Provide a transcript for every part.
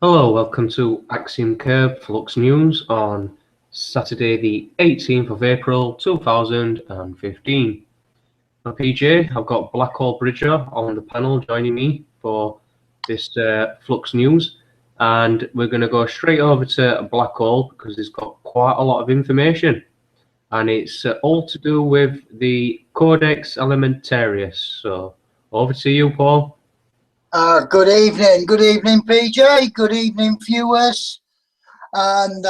Hello, welcome to Axiom Flux News on Saturday the 18th of April 2015. For PJ, I've got Blackhole Bridger on the panel joining me for this Flux News, and we're going to go straight over to Blackhole because he's got quite a lot of information, and it's all to do with the Codex Alimentarius. So over to you, Paul. Good evening, PJ. Good evening, viewers. And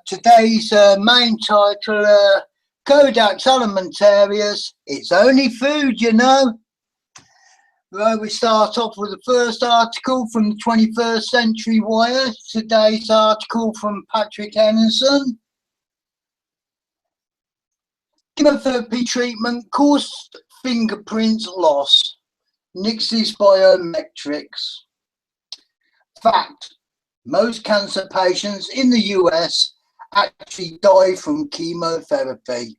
today's main title, Codex Alimentarius. It's only food, you know. Well, we start off with the first article from the 21st Century Wire. Today's article from Patrick Henderson. Chemotherapy treatment caused fingerprints loss. Nix's biometrics. Fact: most cancer patients in the US actually die from chemotherapy,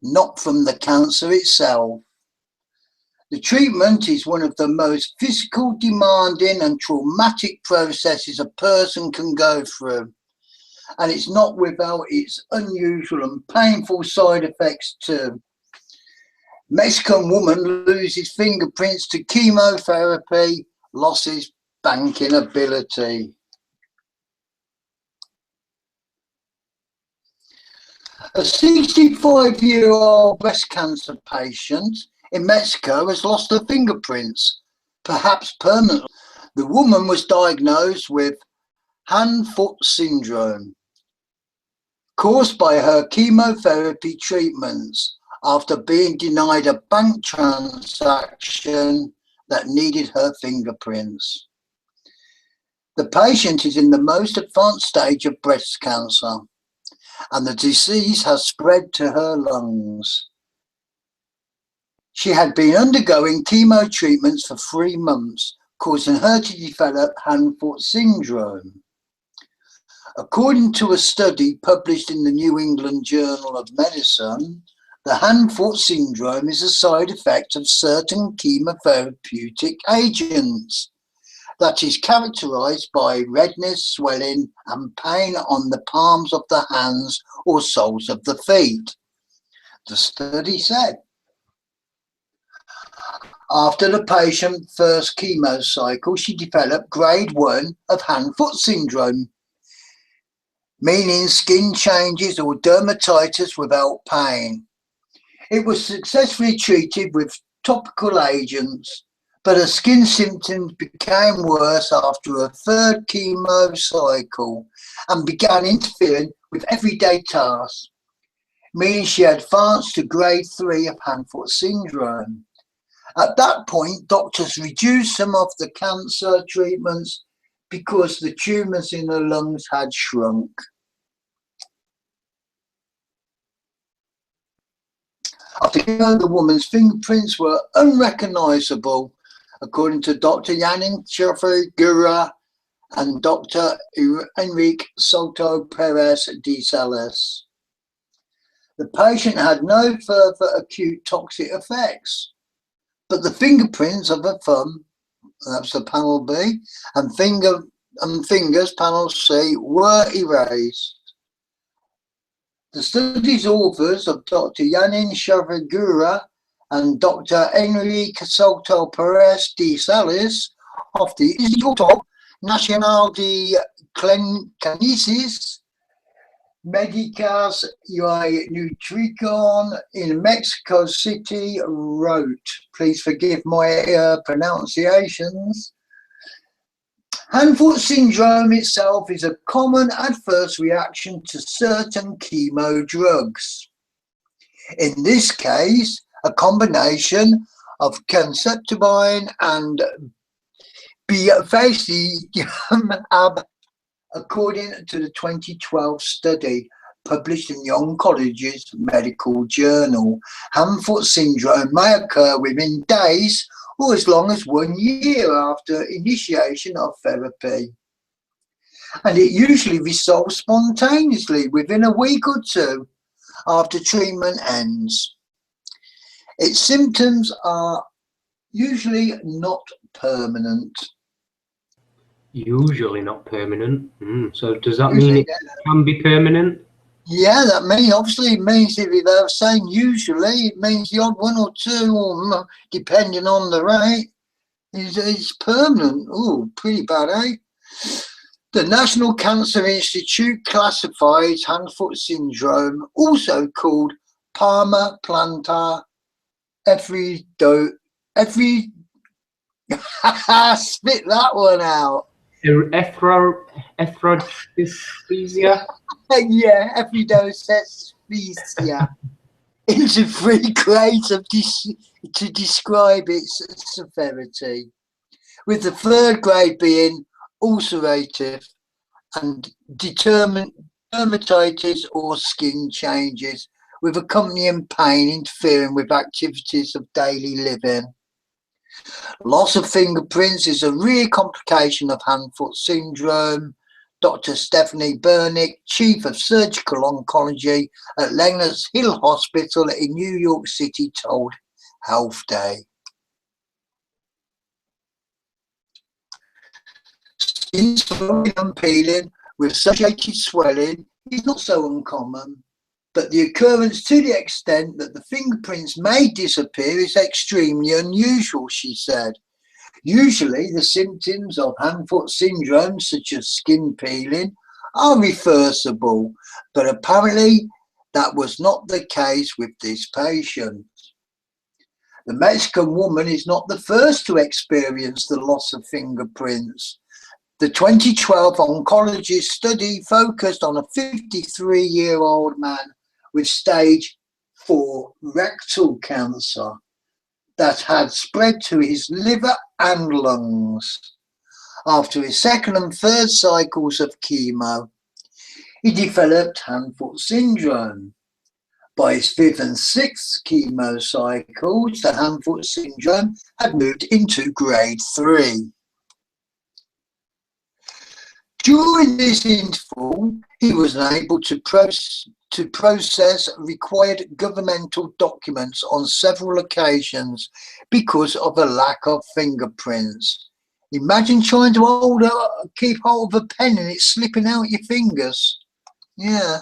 not from the cancer itself. The treatment is one of the most physical, demanding and traumatic processes a person can go through, and it's not without its unusual and painful side effects too. Mexican woman loses fingerprints to chemotherapy, losses banking ability. A 65-year-old breast cancer patient in Mexico has lost her fingerprints, perhaps permanently. The woman was diagnosed with hand-foot syndrome, caused by her chemotherapy treatments, after being denied a bank transaction that needed her fingerprints. The patient is in the most advanced stage of breast cancer, and the disease has spread to her lungs. She had been undergoing chemo treatments for 3 months, causing her to develop hand-foot syndrome. According to a study published in the New England Journal of Medicine, the hand-foot syndrome is a side effect of certain chemotherapeutic agents that is characterized by redness, swelling, and pain on the palms of the hands or soles of the feet. The study said, after the patient's first chemo cycle, she developed grade 1 of hand-foot syndrome, meaning skin changes or dermatitis without pain. It was successfully treated with topical agents, but her skin symptoms became worse after her third chemo cycle and began interfering with everyday tasks, meaning she advanced to grade 3 of hand-foot syndrome. At that point, doctors reduced some of the cancer treatments because the tumours in her lungs had shrunk. After the woman's fingerprints were unrecognisable, according to Dr. Yanin Chafagura and Dr. Enrique Soto Perez de Salas. The patient had no further acute toxic effects, but the fingerprints of her thumb, that's the panel B, and fingers, panel C, were erased. The study's authors of Dr. Yanin Chavagura and Dr. Enrique Soto Perez de Salas of the Instituto Nacional de Clínicas Médicas y Nutrición in Mexico City wrote, please forgive my pronunciations, hand-foot syndrome itself is a common adverse reaction to certain chemo drugs. In this case, a combination of gemcitabine and bevacizumab, according to the 2012 study published in the Oncologist Medical Journal. Hand-foot syndrome may occur within days or as long as 1 year after initiation of therapy. And it usually resolves spontaneously within a week or two after treatment ends. Its symptoms are usually not permanent. Usually not permanent. So does that mean Usually, it can be permanent? yeah, that means obviously it means if they're saying usually, it means the odd one or two, or depending on the rate, is permanent. Oh, pretty bad, eh? The National Cancer Institute classifies hand-foot syndrome, also called palmar-plantar every spit that one out. Ephrodysesthesia? Yeah, epidoxasphysia into three grades to describe its severity, with the third grade being ulcerative and dermatitis or skin changes, with accompanying pain interfering with activities of daily living. Loss of fingerprints is a rare complication of hand-foot syndrome. Dr. Stephanie Bernick, Chief of Surgical Oncology at Lenox Hill Hospital in New York City, told Health Day. Skin swelling and peeling with associated swelling is not so uncommon, but the occurrence to the extent that the fingerprints may disappear is extremely unusual, she said. Usually, the symptoms of hand-foot syndrome, such as skin peeling, are reversible, but apparently that was not the case with this patient. The Mexican woman is not the first to experience the loss of fingerprints. The 2012 oncologist study focused on a 53-year-old man with stage 4 rectal cancer that had spread to his liver and lungs. After his second and third cycles of chemo, he developed hand-foot syndrome. By his fifth and sixth chemo cycles, the hand-foot syndrome had moved into grade 3. During this interval, he was unable to process required governmental documents on several occasions because of a lack of fingerprints. Imagine trying to keep hold of a pen and it's slipping out your fingers. Yeah.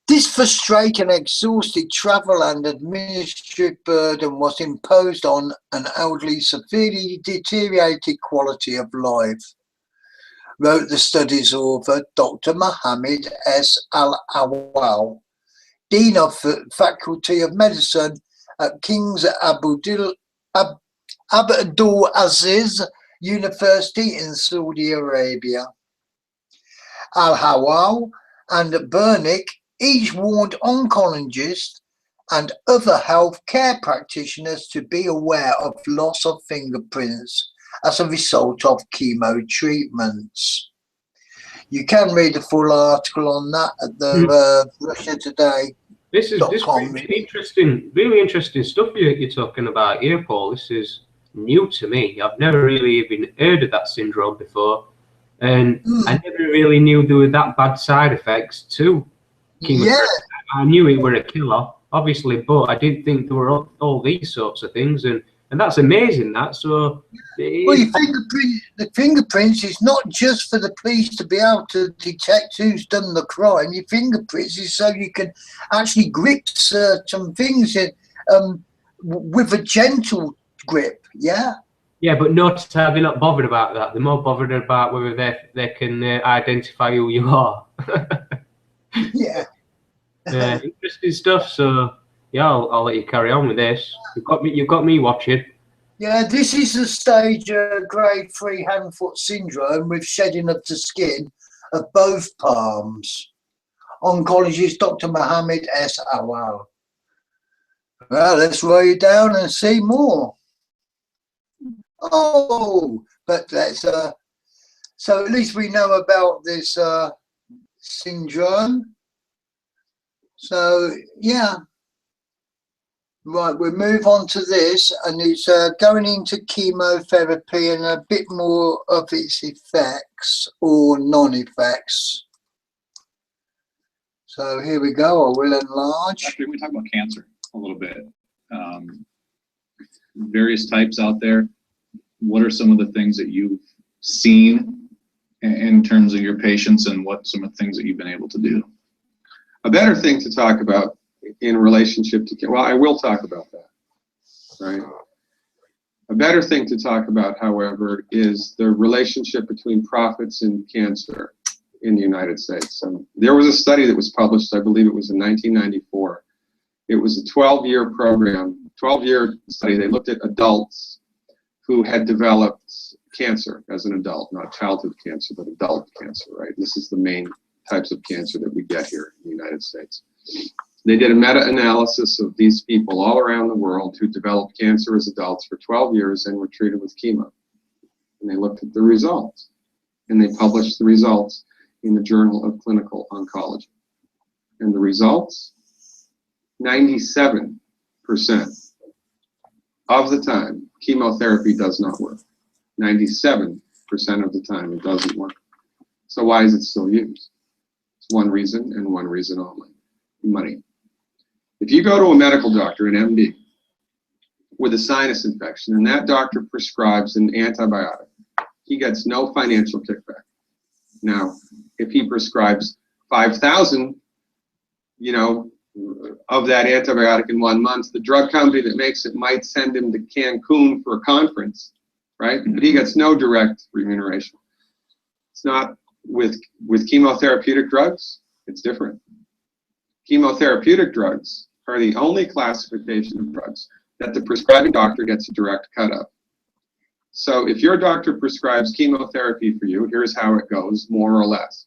This frustrating, exhausted travel and administrative burden was imposed on an elderly, severely deteriorated quality of life, wrote the study's author, Dr. Mohammed S. Al-Awal, Dean of Faculty of Medicine at King's Abdul Aziz University in Saudi Arabia. Al-Awal and Bernick each warned oncologists and other health care practitioners to be aware of loss of fingerprints as a result of chemo treatments. You can read the full article on that at the Russia Today. This really interesting stuff you're talking about here, Paul. This is new to me. I've never really even heard of that syndrome before, and I never really knew there were that bad side effects too. Chemotherapy. Yeah. I knew it were a killer, obviously, but I didn't think there were all these sorts of things, and that's amazing. That so. Well, the fingerprints is not just for the police to be able to detect who's done the crime. Your fingerprints is so you can actually grip certain things with a gentle grip. Yeah. Yeah, but notice how they're not bothered about that. They're more bothered about whether they can identify who you are. Yeah. Interesting stuff. So yeah, I'll let you carry on with this. You've got me watching. Yeah, this is the stage of grade 3 hand-foot syndrome with shedding of the skin of both palms. Oncologist Dr. Mohammed S. Awal. Well, let's write it down and see more. Oh, but let's so at least we know about this syndrome. So yeah. Right, we'll move on to this, and it's going into chemotherapy and a bit more of its effects or non-effects. So here we go. I will enlarge. Actually, we talk about cancer a little bit. Various types out there. what are some of the things that you've seen in terms of your patients, and what some of the things that you've been able to do? A better thing to talk about in relationship to, well, I will talk about that, right? A better thing to talk about, however, is the relationship between profits and cancer in the United States. There was a study that was published, I believe it was in 1994. It was a 12-year program, 12-year study. They looked at adults who had developed cancer as an adult, not childhood cancer, but adult cancer, right? This is the main types of cancer that we get here in the United States. They did a meta-analysis of these people all around the world who developed cancer as adults for 12 years and were treated with chemo. And they looked at the results, and they published the results in the Journal of Clinical Oncology. And the results, 97% of the time, chemotherapy does not work. 97% of the time, it doesn't work. So why is it still used? It's one reason and one reason only: money. If you go to a medical doctor, an MD, with a sinus infection, and that doctor prescribes an antibiotic, he gets no financial kickback. Now, if he prescribes 5,000, of that antibiotic in 1 month, the drug company that makes it might send him to Cancun for a conference, right? But he gets no direct remuneration. It's not with chemotherapeutic drugs, it's different. Chemotherapeutic drugs are the only classification of drugs that the prescribing doctor gets a direct cut of. So if your doctor prescribes chemotherapy for you, here's how it goes, more or less.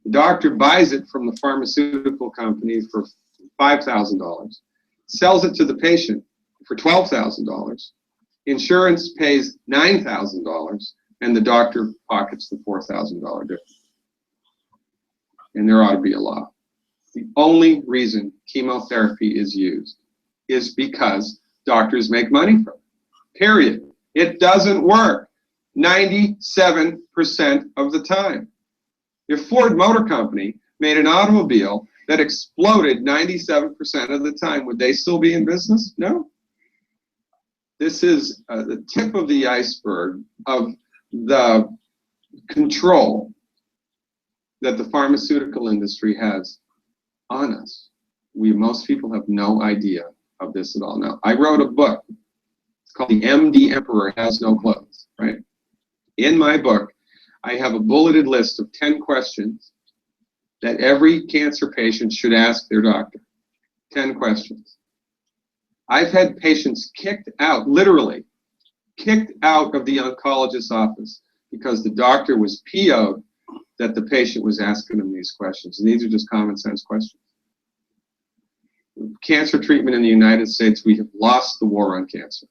The doctor buys it from the pharmaceutical company for $5,000, sells it to the patient for $12,000, insurance pays $9,000, and the doctor pockets the $4,000 difference. And there ought to be a law. The only reason chemotherapy is used is because doctors make money from it, period. It doesn't work 97% of the time. If Ford Motor Company made an automobile that exploded 97% of the time, would they still be in business? No. This is the tip of the iceberg of the control that the pharmaceutical industry has on us. Most people have no idea of this at all. Now, I wrote a book. It's called The MD Emperor Has No Clothes, right? In my book, I have a bulleted list of 10 questions that every cancer patient should ask their doctor. 10 questions. I've had patients kicked out, literally, kicked out of the oncologist's office because the doctor was PO'd that the patient was asking them these questions. And these are just common sense questions. Cancer treatment in the United States, we have lost the war on cancer.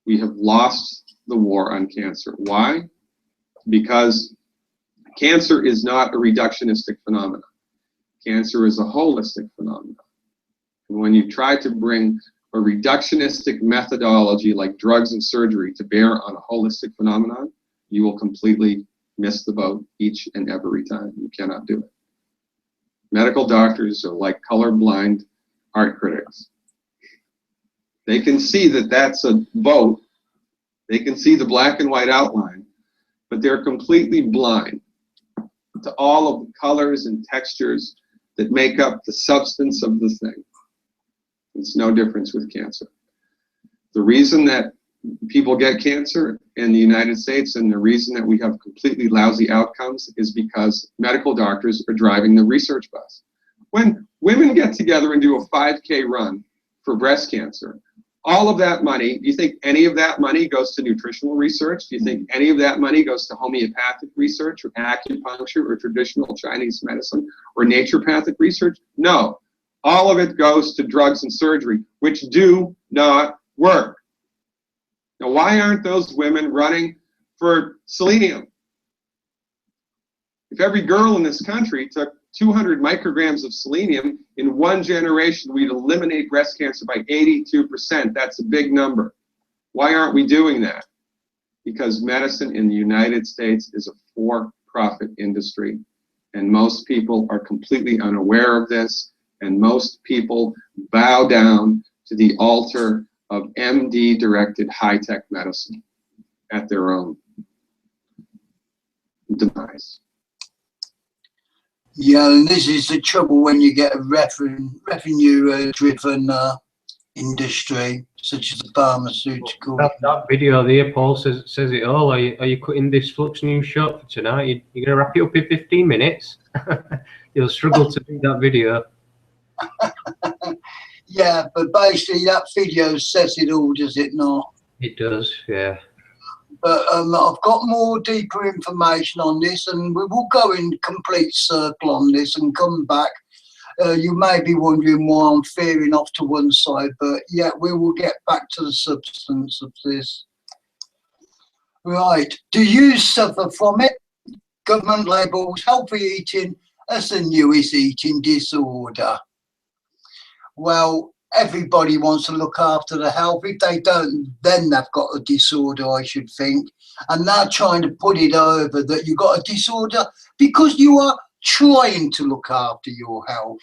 We have lost the war on cancer. Why? Because cancer is not a reductionistic phenomenon. Cancer is a holistic phenomenon. And when you try to bring a reductionistic methodology like drugs and surgery to bear on a holistic phenomenon, you will completely miss the boat each and every time. You cannot do it. Medical doctors are like colorblind art critics. They can see that that's a boat. They can see the black and white outline, but they're completely blind to all of the colors and textures that make up the substance of the thing. It's no difference with cancer. The reason that people get cancer in the United States and the reason that we have completely lousy outcomes is because medical doctors are driving the research bus. When women get together and do a 5K run for breast cancer, all of that money, do you think any of that money goes to nutritional research? Do you think any of that money goes to homeopathic research or acupuncture or traditional Chinese medicine or naturopathic research? No. All of it goes to drugs and surgery, which do not work. Now, why aren't those women running for selenium? If every girl in this country took 200 micrograms of selenium in one generation, we'd eliminate breast cancer by 82%. That's a big number. Why aren't we doing that? Because medicine in the United States is a for-profit industry, and most people are completely unaware of this, and most people bow down to the altar of MD-directed high-tech medicine. at their own demise. Yeah, and this is the trouble when you get a revenue-driven industry, such as the pharmaceutical. That video there, Paul, says it all. Are you cutting this Flux News short for tonight? You're going to wrap it up in 15 minutes? You'll struggle to beat that video. Yeah, but basically that video says it all, does it not? It does, yeah. But I've got more deeper information on this, and we will go in complete circle on this and come back. You may be wondering why I'm veering off to one side, but yeah, we will get back to the substance of this. Right, do you suffer from it? Government labels healthy eating as the newest eating disorder. Well, everybody wants to look after the health. If they don't, then they've got a disorder, I should think. And they're trying to put it over that you've got a disorder because you are trying to look after your health.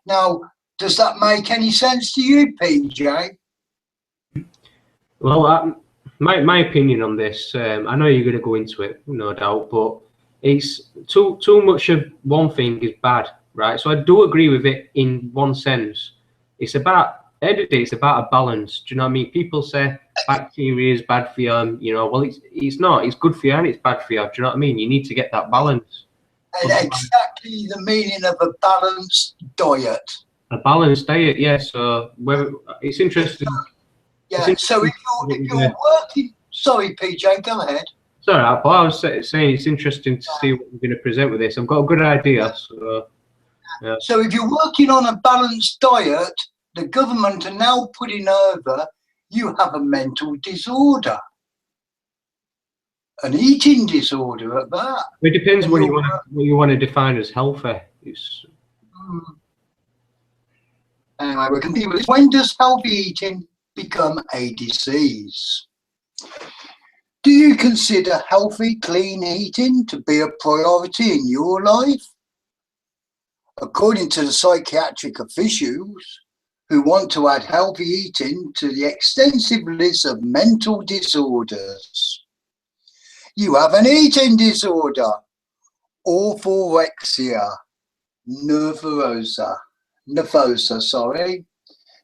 Now, does that make any sense to you, PJ? Well, my opinion on this, I know you're going to go into it, no doubt, but it's too much of one thing is bad, right? So I do agree with it in one sense. It's about, end of the day, it's about a balance. Do you know what I mean? People say bacteria is bad for you, you know, well, it's not. It's good for you and it's bad for you. Do you know what I mean? You need to get that balance. And exactly the meaning of a balanced diet. A balanced diet, yeah. So it's interesting. Yeah, so if you're working... Sorry, PJ, go ahead. Sorry, but I was saying it's interesting to see what we're going to present with this. I've got a good idea. So, yeah. So if you're working on a balanced diet, the government are now putting over you have a mental disorder, an eating disorder at that. It depends what you want to define as healthy. Anyway, we can deal with this. When does healthy eating become a disease? Do you consider healthy, clean eating to be a priority in your life? According to the psychiatric officials who want to add healthy eating to the extensive list of mental disorders, you have an eating disorder, orthorexia nervosa,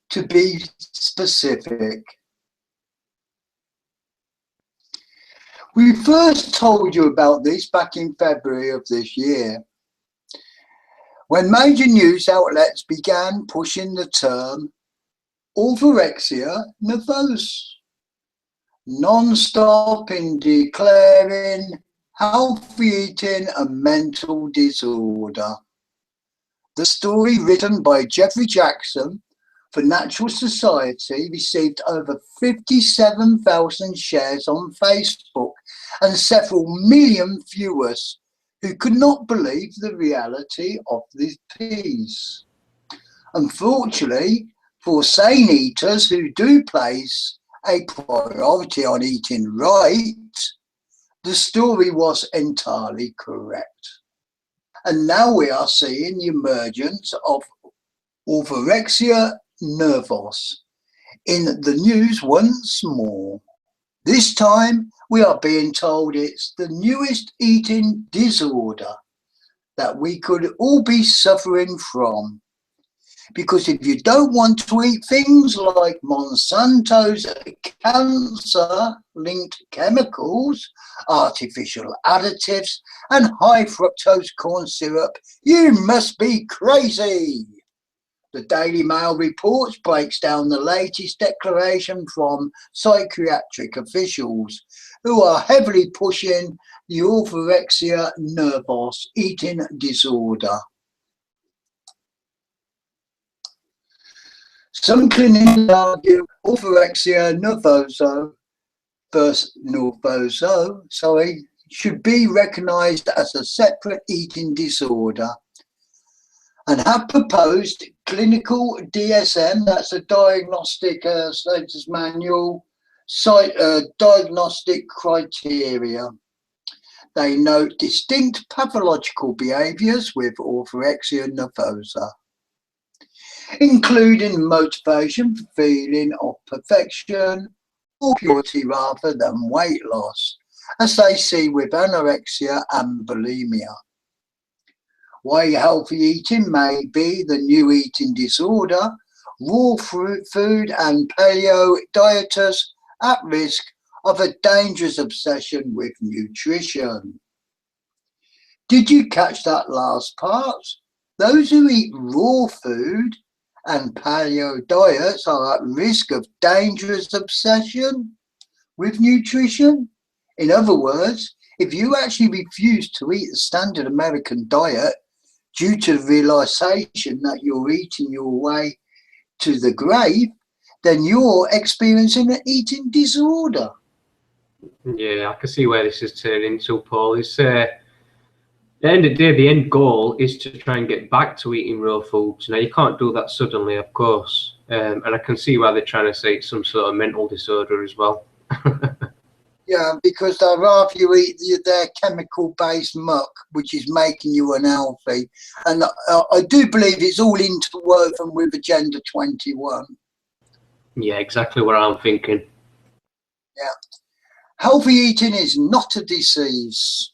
to be specific. We first told you about this back in February of this year, when major news outlets began pushing the term orthorexia nervosa, non-stop in declaring healthy eating a mental disorder. The story, written by Jeffrey Jackson for Natural Society, received over 57,000 shares on Facebook and several million viewers who could not believe the reality of this piece. Unfortunately, for sane eaters who do place a priority on eating right, the story was entirely correct. And now we are seeing the emergence of orthorexia nervosa in the news once more. This time we are being told it's the newest eating disorder that we could all be suffering from. Because if you don't want to eat things like Monsanto's cancer-linked chemicals, artificial additives, and high fructose corn syrup, you must be crazy. The Daily Mail reports breaks down the latest declaration from psychiatric officials who are heavily pushing the orthorexia nervosa eating disorder. Some clinicians argue orthorexia nervosa should be recognised as a separate eating disorder and have proposed clinical DSM, that's a diagnostic status manual, diagnostic criteria. They note distinct pathological behaviours with orthorexia nervosa, including motivation for feeling of perfection, purity rather than weight loss, as they see with anorexia and bulimia. Why healthy eating may be the new eating disorder, raw food and paleo dieters at risk of a dangerous obsession with nutrition. Did you catch that last part? Those who eat raw food and paleo diets are at risk of dangerous obsession with nutrition. In other words, if you actually refuse to eat the standard American diet due to the realization that you're eating your way to the grave, then you're experiencing an eating disorder. Yeah, I can see where this is turning into, Paul. It's at the end of the day, the end goal is to try and get back to eating real foods. Now, you can't do that suddenly, of course, and I can see why they're trying to say it's some sort of mental disorder as well. Yeah, because they'd rather you eat their chemical-based muck, which is making you unhealthy. And I do believe it's all interwoven with Agenda 21. Yeah, exactly what I'm thinking. Yeah. Healthy eating is not a disease.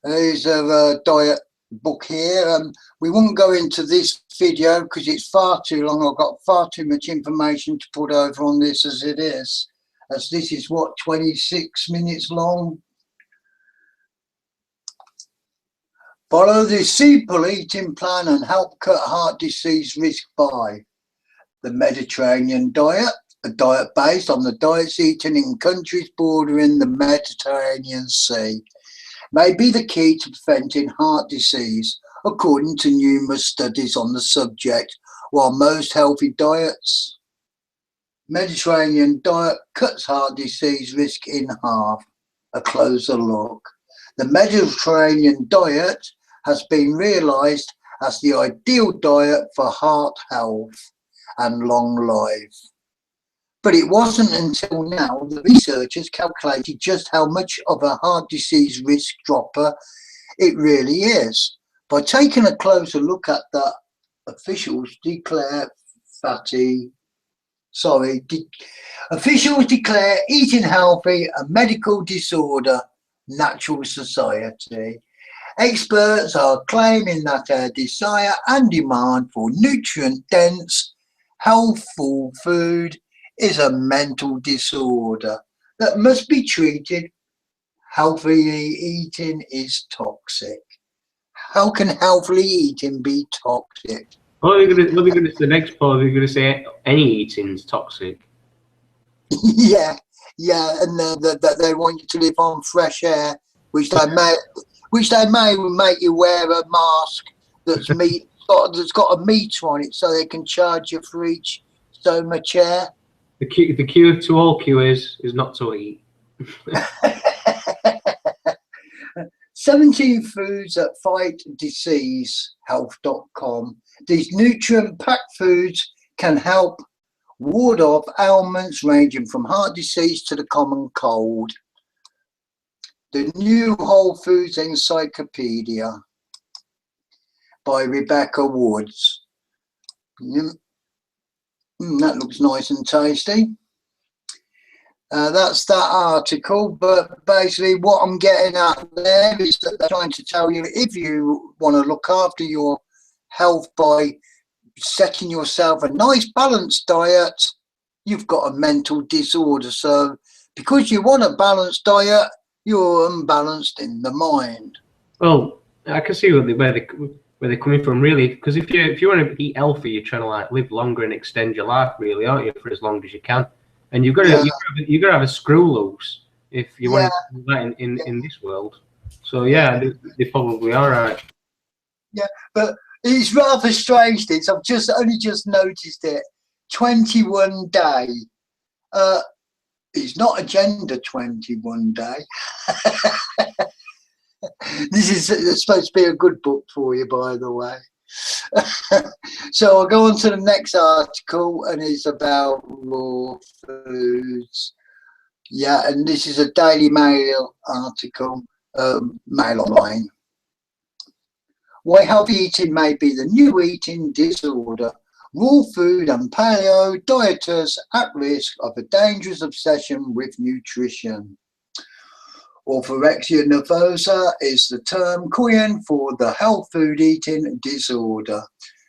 There's a diet book here. We won't go into this video because it's far too long. I've got far too much information to put over on this as it is. As this is what, 26 minutes long. Follow the simple eating plan and help cut heart disease risk by the Mediterranean diet, a diet based on the diets eaten in countries bordering the Mediterranean Sea, may be the key to preventing heart disease, according to numerous studies on the subject. While most healthy diets, Mediterranean diet cuts heart disease risk in half. A closer look. The Mediterranean diet has been realised as the ideal diet for heart health and long life. But it wasn't until now the researchers calculated just how much of a heart disease risk dropper it really is. By taking a closer look at that, officials declare eating healthy a medical disorder, natural society. Experts are claiming that our desire and demand for nutrient-dense, healthful food is a mental disorder that must be treated. Healthy eating is toxic. How can healthy eating be toxic? What are they going to say next, Paul? They're going to say any eating's toxic. yeah, and that they want you to live on fresh air, which they may make you wear a mask that's got a meter on it, so they can charge you for each so much air. The cure to all cures is not to eat. 17 foods that fight disease, health.com. These nutrient-packed foods can help ward off ailments ranging from heart disease to the common cold. The New Whole Foods Encyclopedia by Rebecca Woods. That looks nice and tasty. That's that article, but basically what I'm getting at there is that they're trying to tell you if you want to look after your health by setting yourself a nice balanced diet, you've got a mental disorder. So because you want a balanced diet, you're unbalanced in the mind. Well, I can see where they're coming from, really, because if you want to eat healthy, you're trying to like live longer and extend your life, really, aren't you, for as long as you can? And you've got to have a screw loose if you want to do that in this world. So yeah, they probably are right. Yeah, but it's rather strange. This I've only just noticed it. 21 day. It's not Agenda 21 day. This is supposed to be a good book for you, by the way. So I'll go on to the next article, and it's about raw foods. Yeah, and this is a Daily Mail article, Mail Online. Why healthy eating may be the new eating disorder. Raw food and paleo dieters at risk of a dangerous obsession with nutrition. Orthorexia nervosa is the term coined for the health food eating disorder.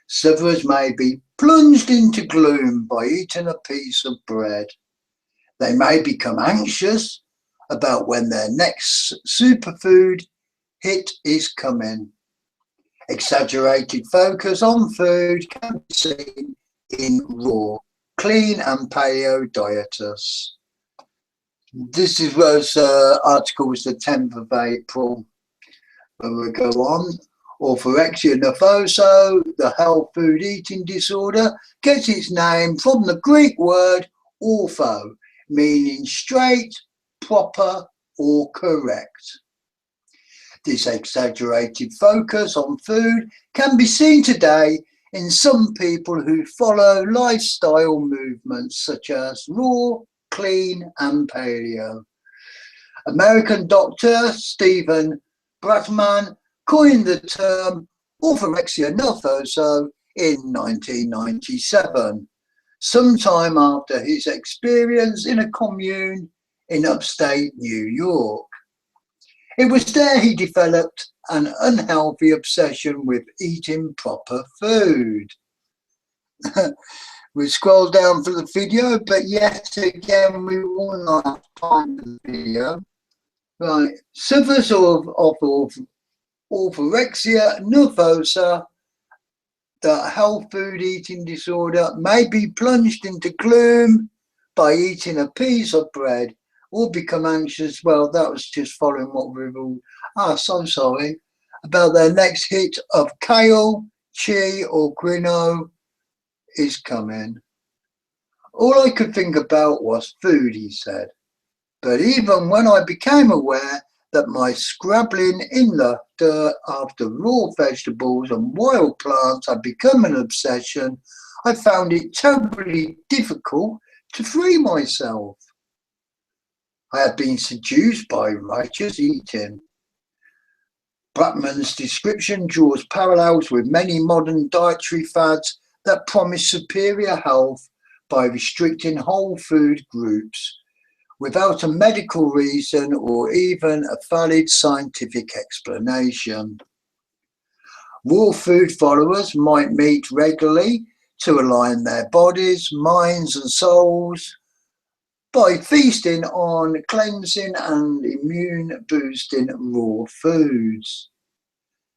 Sufferers may be plunged into gloom by eating a piece of bread. They may become anxious about when their next superfood hit is coming. Exaggerated focus on food can be seen in raw, clean and paleo dieters. This was article was the 10th of April. But we'll go on. Orthorexia nervosa, the health food eating disorder, gets its name from the Greek word ortho, meaning straight, proper or correct. This exaggerated focus on food can be seen today in some people who follow lifestyle movements such as raw, clean and paleo. American doctor Stephen Bratman coined the term orthorexia nervosa in 1997, sometime after his experience in a commune in upstate New York. It was there he developed an unhealthy obsession with eating proper food. We scroll down for the video, but yet again we will not have time for the video. Right, sufferers of orthorexia nervosa, the health food eating disorder, may be plunged into gloom by eating a piece of bread or become anxious. Well, that was just following what we've all, so sorry, about their next hit of kale, chia or quinoa is coming. All I could think about was food, he said. But even when I became aware that my scrabbling in the dirt after raw vegetables and wild plants had become an obsession, I found it terribly difficult to free myself. I had been seduced by righteous eating. Bratman's description draws parallels with many modern dietary fads that promise superior health by restricting whole food groups without a medical reason or even a valid scientific explanation. Raw food followers might meet regularly to align their bodies, minds and souls by feasting on cleansing and immune boosting raw foods.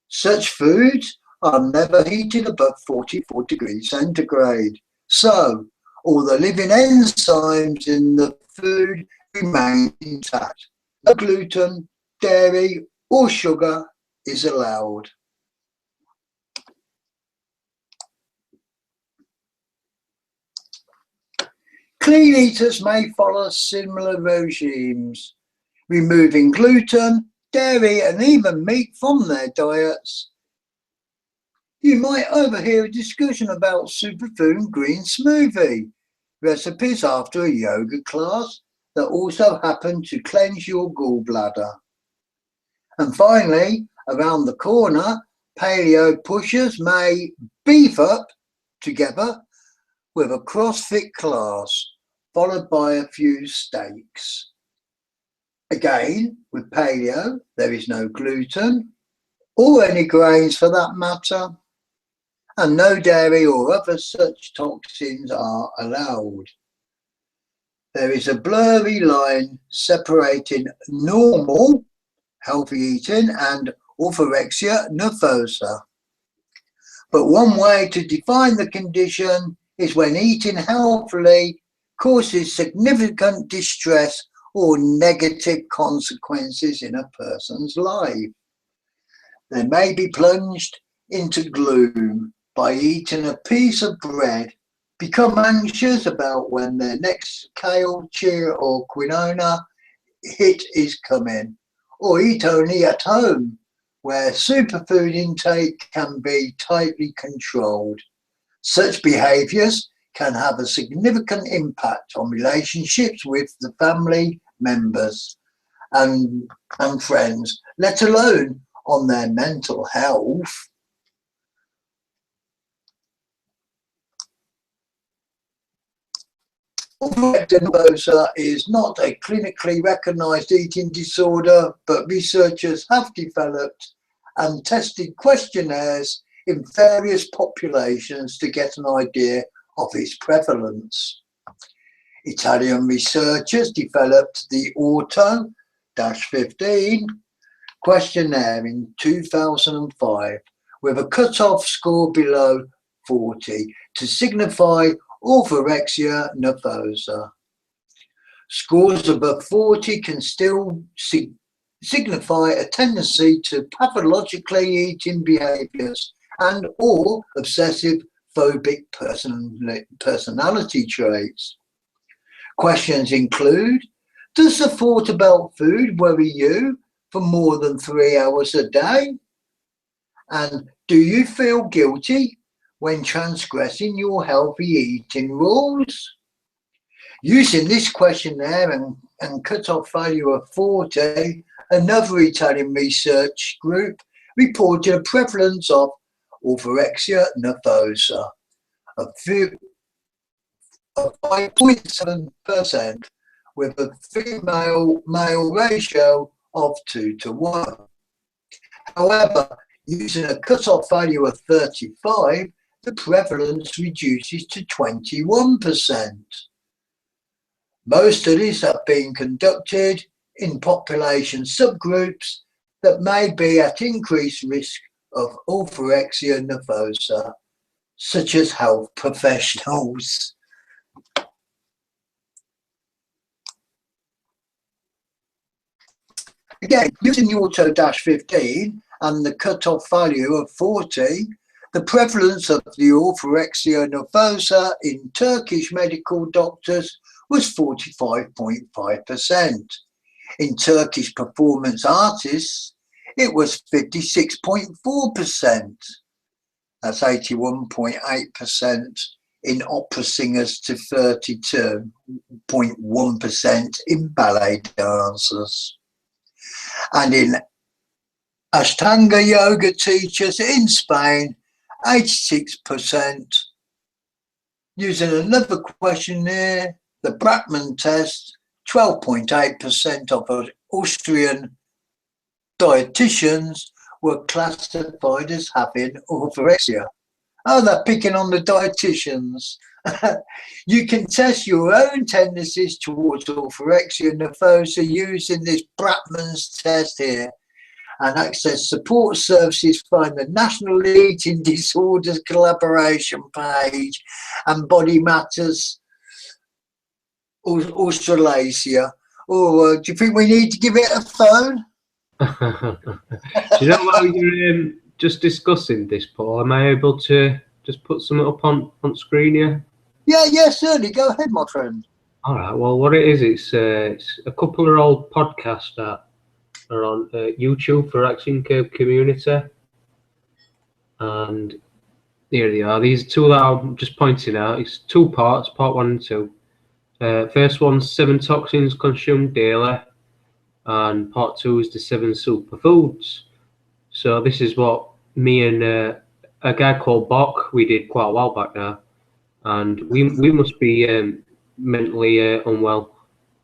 Such foods are never heated above 44 degrees centigrade, so all the living enzymes in the food remain intact. No gluten, dairy or sugar is allowed. Clean eaters may follow similar regimes, removing gluten, dairy and even meat from their diets. You might overhear a discussion about superfood green smoothie recipes after a yoga class that also happen to cleanse your gallbladder. And finally, around the corner, paleo pushers may beef up together with a CrossFit class, followed by a few steaks. Again, with paleo, there is no gluten, or any grains for that matter, and no dairy or other such toxins are allowed. There is a blurry line separating normal, healthy eating and orthorexia nervosa. But one way to define the condition is when eating healthily causes significant distress or negative consequences in a person's life. They may be plunged into gloom by eating a piece of bread, become anxious about when their next kale, chia or quinoa hit is coming, or eat only at home, where superfood intake can be tightly controlled. Such behaviours can have a significant impact on relationships with the family members and friends, let alone on their mental health. Orthorexia nervosa is not a clinically recognized eating disorder, but researchers have developed and tested questionnaires in various populations to get an idea of its prevalence. Italian researchers developed the Auto-15 questionnaire in 2005 with a cut-off score below 40 to signify orthorexia nervosa. Scores above 40 can still signify a tendency to pathologically eating behaviours and or obsessive phobic personality traits. Questions include, does the thought about food worry you for more than 3 hours a day? And do you feel guilty when transgressing your healthy eating rules? Using this questionnaire and cut-off value of 40, another Italian research group reported a prevalence of orthorexia nervosa of 5.7% with a female-male ratio of 2:1. However, using a cut-off value of 35, the prevalence reduces to 21%. Most studies have been conducted in population subgroups that may be at increased risk of orthorexia nervosa, such as health professionals. Again, using the Auto-15 and the cut-off value of 40, the prevalence of the orthorexia nervosa in Turkish medical doctors was 45.5%. In Turkish performance artists, it was 56.4%. That's 81.8% in opera singers to 32.1% in ballet dancers. And in Ashtanga yoga teachers in Spain, 86%. Using another questionnaire, the Bratman test, 12.8% of Austrian dietitians were classified as having orthorexia. Oh, they're picking on the dietitians. You can test your own tendencies towards orthorexia nervosa using this Bratman's test here and access support services via the National Eating Disorders Collaboration page and Body Matters Australasia. Or do you think we need to give it a phone? Do you know what you're just discussing this, Paul? Am I able to just put something up on screen here? Yeah, certainly. Go ahead, my friend. All right. Well, what it is, it's a couple of old podcasts that are on YouTube for Axiom community, and here they are. These two that I'm just pointing out. It's 2 parts, part 1 and 2. First one's 7 toxins consumed daily, and part 2 is the 7 superfoods. So this is what me and a guy called Bok, we did quite a while back now, and we must be mentally unwell.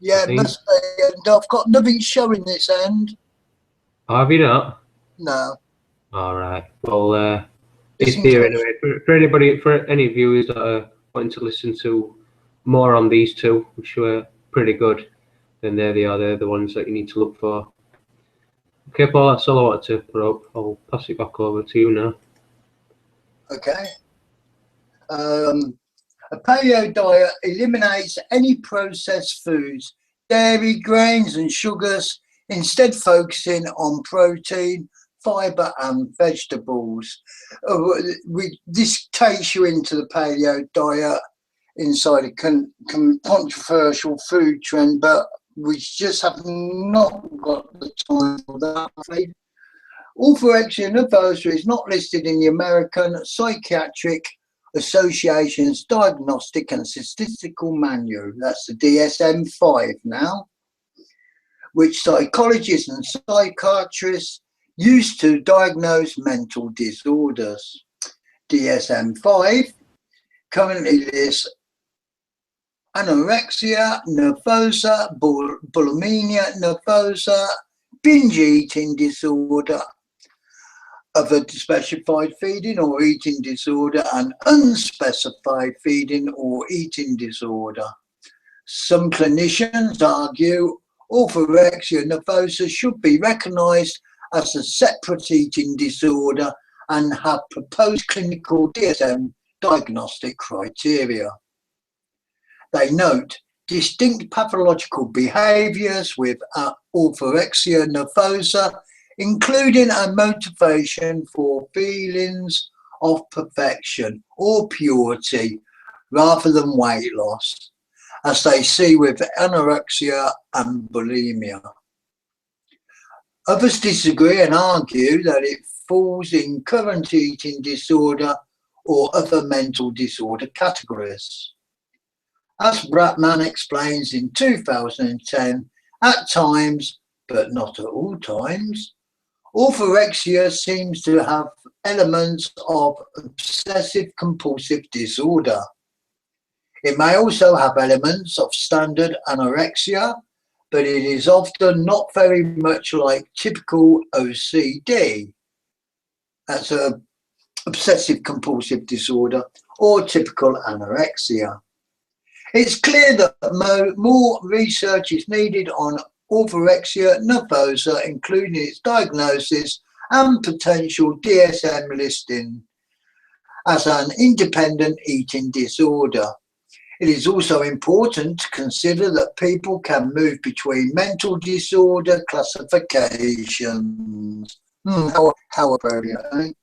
Yeah, it must be, and I've got nothing showing this end. Oh, have you not? No. All right. Well, it's here anyway. For anybody, for any viewers that are wanting to listen to more on these two, which were pretty good, then there they are. They're the ones that you need to look for. Okay, Paul, that's all I wanted to put up. I'll pass it back over to you now. Okay. A paleo diet eliminates any processed foods, dairy, grains and sugars, instead focusing on protein, fibre and vegetables. This takes you into the paleo diet inside a controversial food trend, but we just have not got the time for that. Orthorexia nervosa is not listed in the American Psychiatric Association's Diagnostic and Statistical Manual. That's the DSM-5 now, which psychologists and psychiatrists use to diagnose mental disorders. DSM-5 currently lists anorexia nervosa, bulimia nervosa, binge eating disorder, other specified feeding or eating disorder, and unspecified feeding or eating disorder. Some clinicians argue orthorexia nervosa should be recognised as a separate eating disorder and have proposed clinical DSM diagnostic criteria. They note distinct pathological behaviours with orthorexia nervosa, including a motivation for feelings of perfection or purity rather than weight loss, as they see with anorexia and bulimia. Others disagree and argue that it falls in current eating disorder or other mental disorder categories. As Bratman explains in 2010, at times, but not at all times, orthorexia seems to have elements of obsessive compulsive disorder. It may also have elements of standard anorexia, but it is often not very much like typical OCD. That's an obsessive compulsive disorder or typical anorexia. It's clear that more research is needed on orthorexia nervosa, including its diagnosis and potential DSM listing as an independent eating disorder. It is also important to consider that people can move between mental disorder classifications. How appropriate, eh?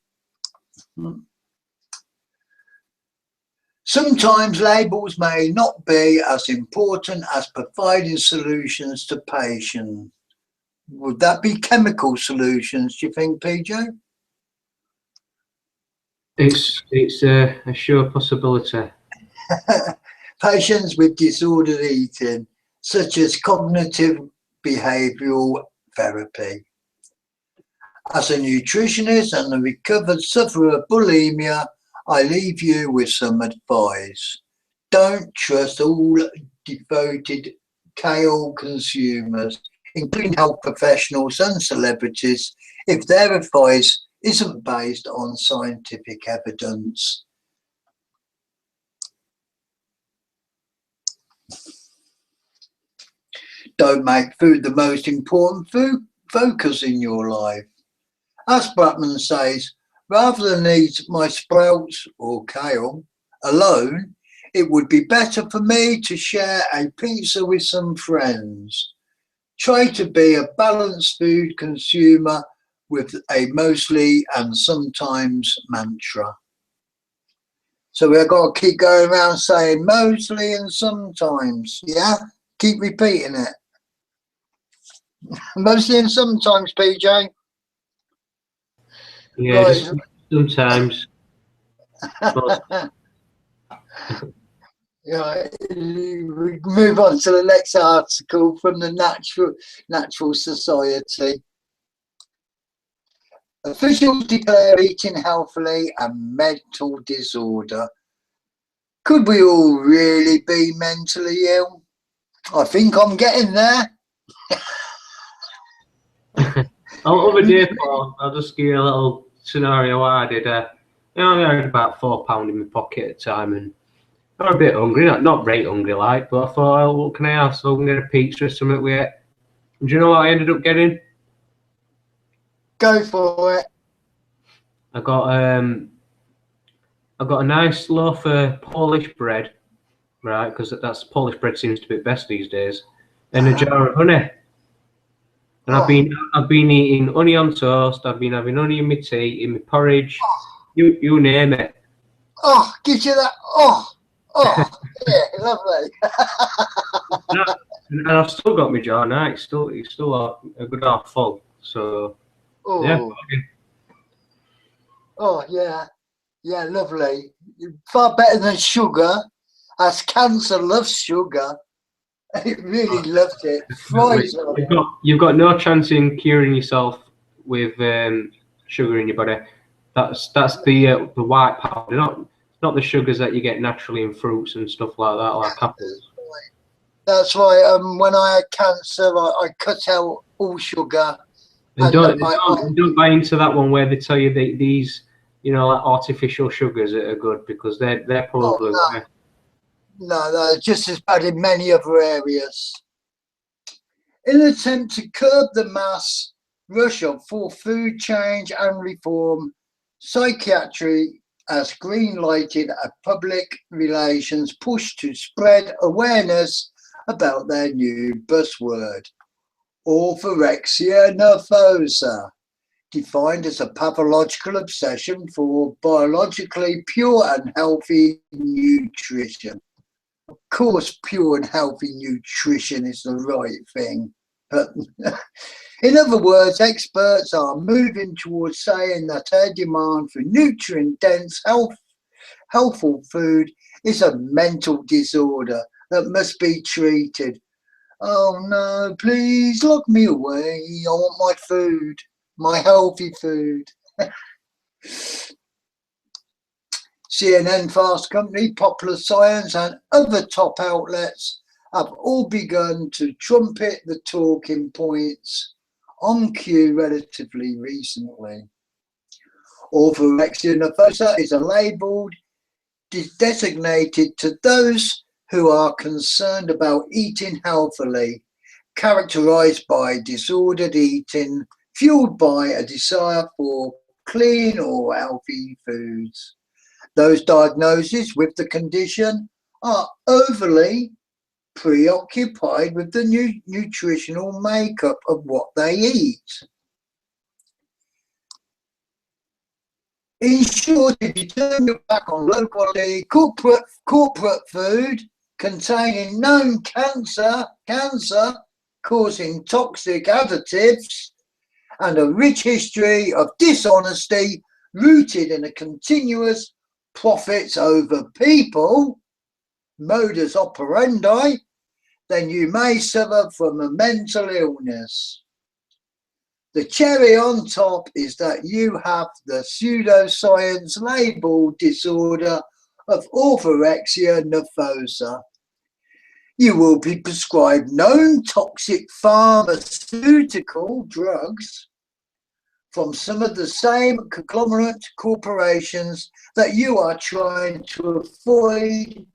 Sometimes labels may not be as important as providing solutions to patients. Would that be chemical solutions, do you think, PJ? It's a sure possibility. Patients with disordered eating, such as cognitive behavioural therapy. As a nutritionist and a recovered sufferer of bulimia, I leave you with some advice. Don't trust all devoted kale consumers, including health professionals and celebrities, if their advice isn't based on scientific evidence. Don't make food the most important focus in your life. As Bratman says, rather than eat my sprouts or kale alone, it would be better for me to share a pizza with some friends. Try to be a balanced food consumer with a mostly and sometimes mantra. So we've got to keep going around saying mostly and sometimes, yeah? Keep repeating it. Mostly and sometimes, PJ. Yeah, Right. just sometimes. Yeah, we move on to the next article from the Natural Society. Officials declare eating healthily a mental disorder. Could we all really be mentally ill? I think I'm getting there. Over day, Paul, I'll just give you a little scenario I did. I had about £4 in my pocket at the time, and I was a bit hungry, not right hungry like, but I thought, oh, what can I have? So I'm going to get a pizza or something with it. And do you know what I ended up getting? Go for it. I got a nice loaf of Polish bread, right? Because that's Polish bread seems to be best these days, and a jar of honey. And I've been eating honey on toast. I've been having honey in my tea, in my porridge. You name it. Oh, gives you that. Yeah, lovely. And I've still got my jar now. It's still a good half full. So yeah. Oh yeah, lovely. Far better than sugar, as cancer loves sugar. It really loves it. You've got no chance in curing yourself with sugar in your body. That's the white powder, not the sugars that you get naturally in fruits and stuff like that, like apples. That's right. When I had cancer, I cut out all sugar. And And don't buy into that one where they tell you that these, you know, like artificial sugars are good, because they're probably no, just as bad in many other areas. In an attempt to curb the mass rush for food change and reform, psychiatry has green-lighted a public relations push to spread awareness about their new buzzword, orthorexia nervosa, defined as a pathological obsession for biologically pure and healthy nutrition. Of course, pure and healthy nutrition is the right thing, but in other words, experts are moving towards saying that their demand for nutrient-dense, healthful food is a mental disorder that must be treated. Oh no, please lock me away. I want my food, my healthy food. CNN, Fast Company, Popular Science and other top outlets have all begun to trumpet the talking points on cue relatively recently. Orthorexia nervosa is a label designated to those who are concerned about eating healthily, characterized by disordered eating, fueled by a desire for clean or healthy foods. Those diagnosed with the condition are overly preoccupied with the nutritional makeup of what they eat. In short, if you turn your back on low quality corporate food containing known cancer causing toxic additives and a rich history of dishonesty rooted in a continuous profits over people modus operandi, then you may suffer from a mental illness. The cherry on top is that you have the pseudoscience labeled disorder of orthorexia nervosa. You will be prescribed known toxic pharmaceutical drugs from some of the same conglomerate corporations that you are trying to avoid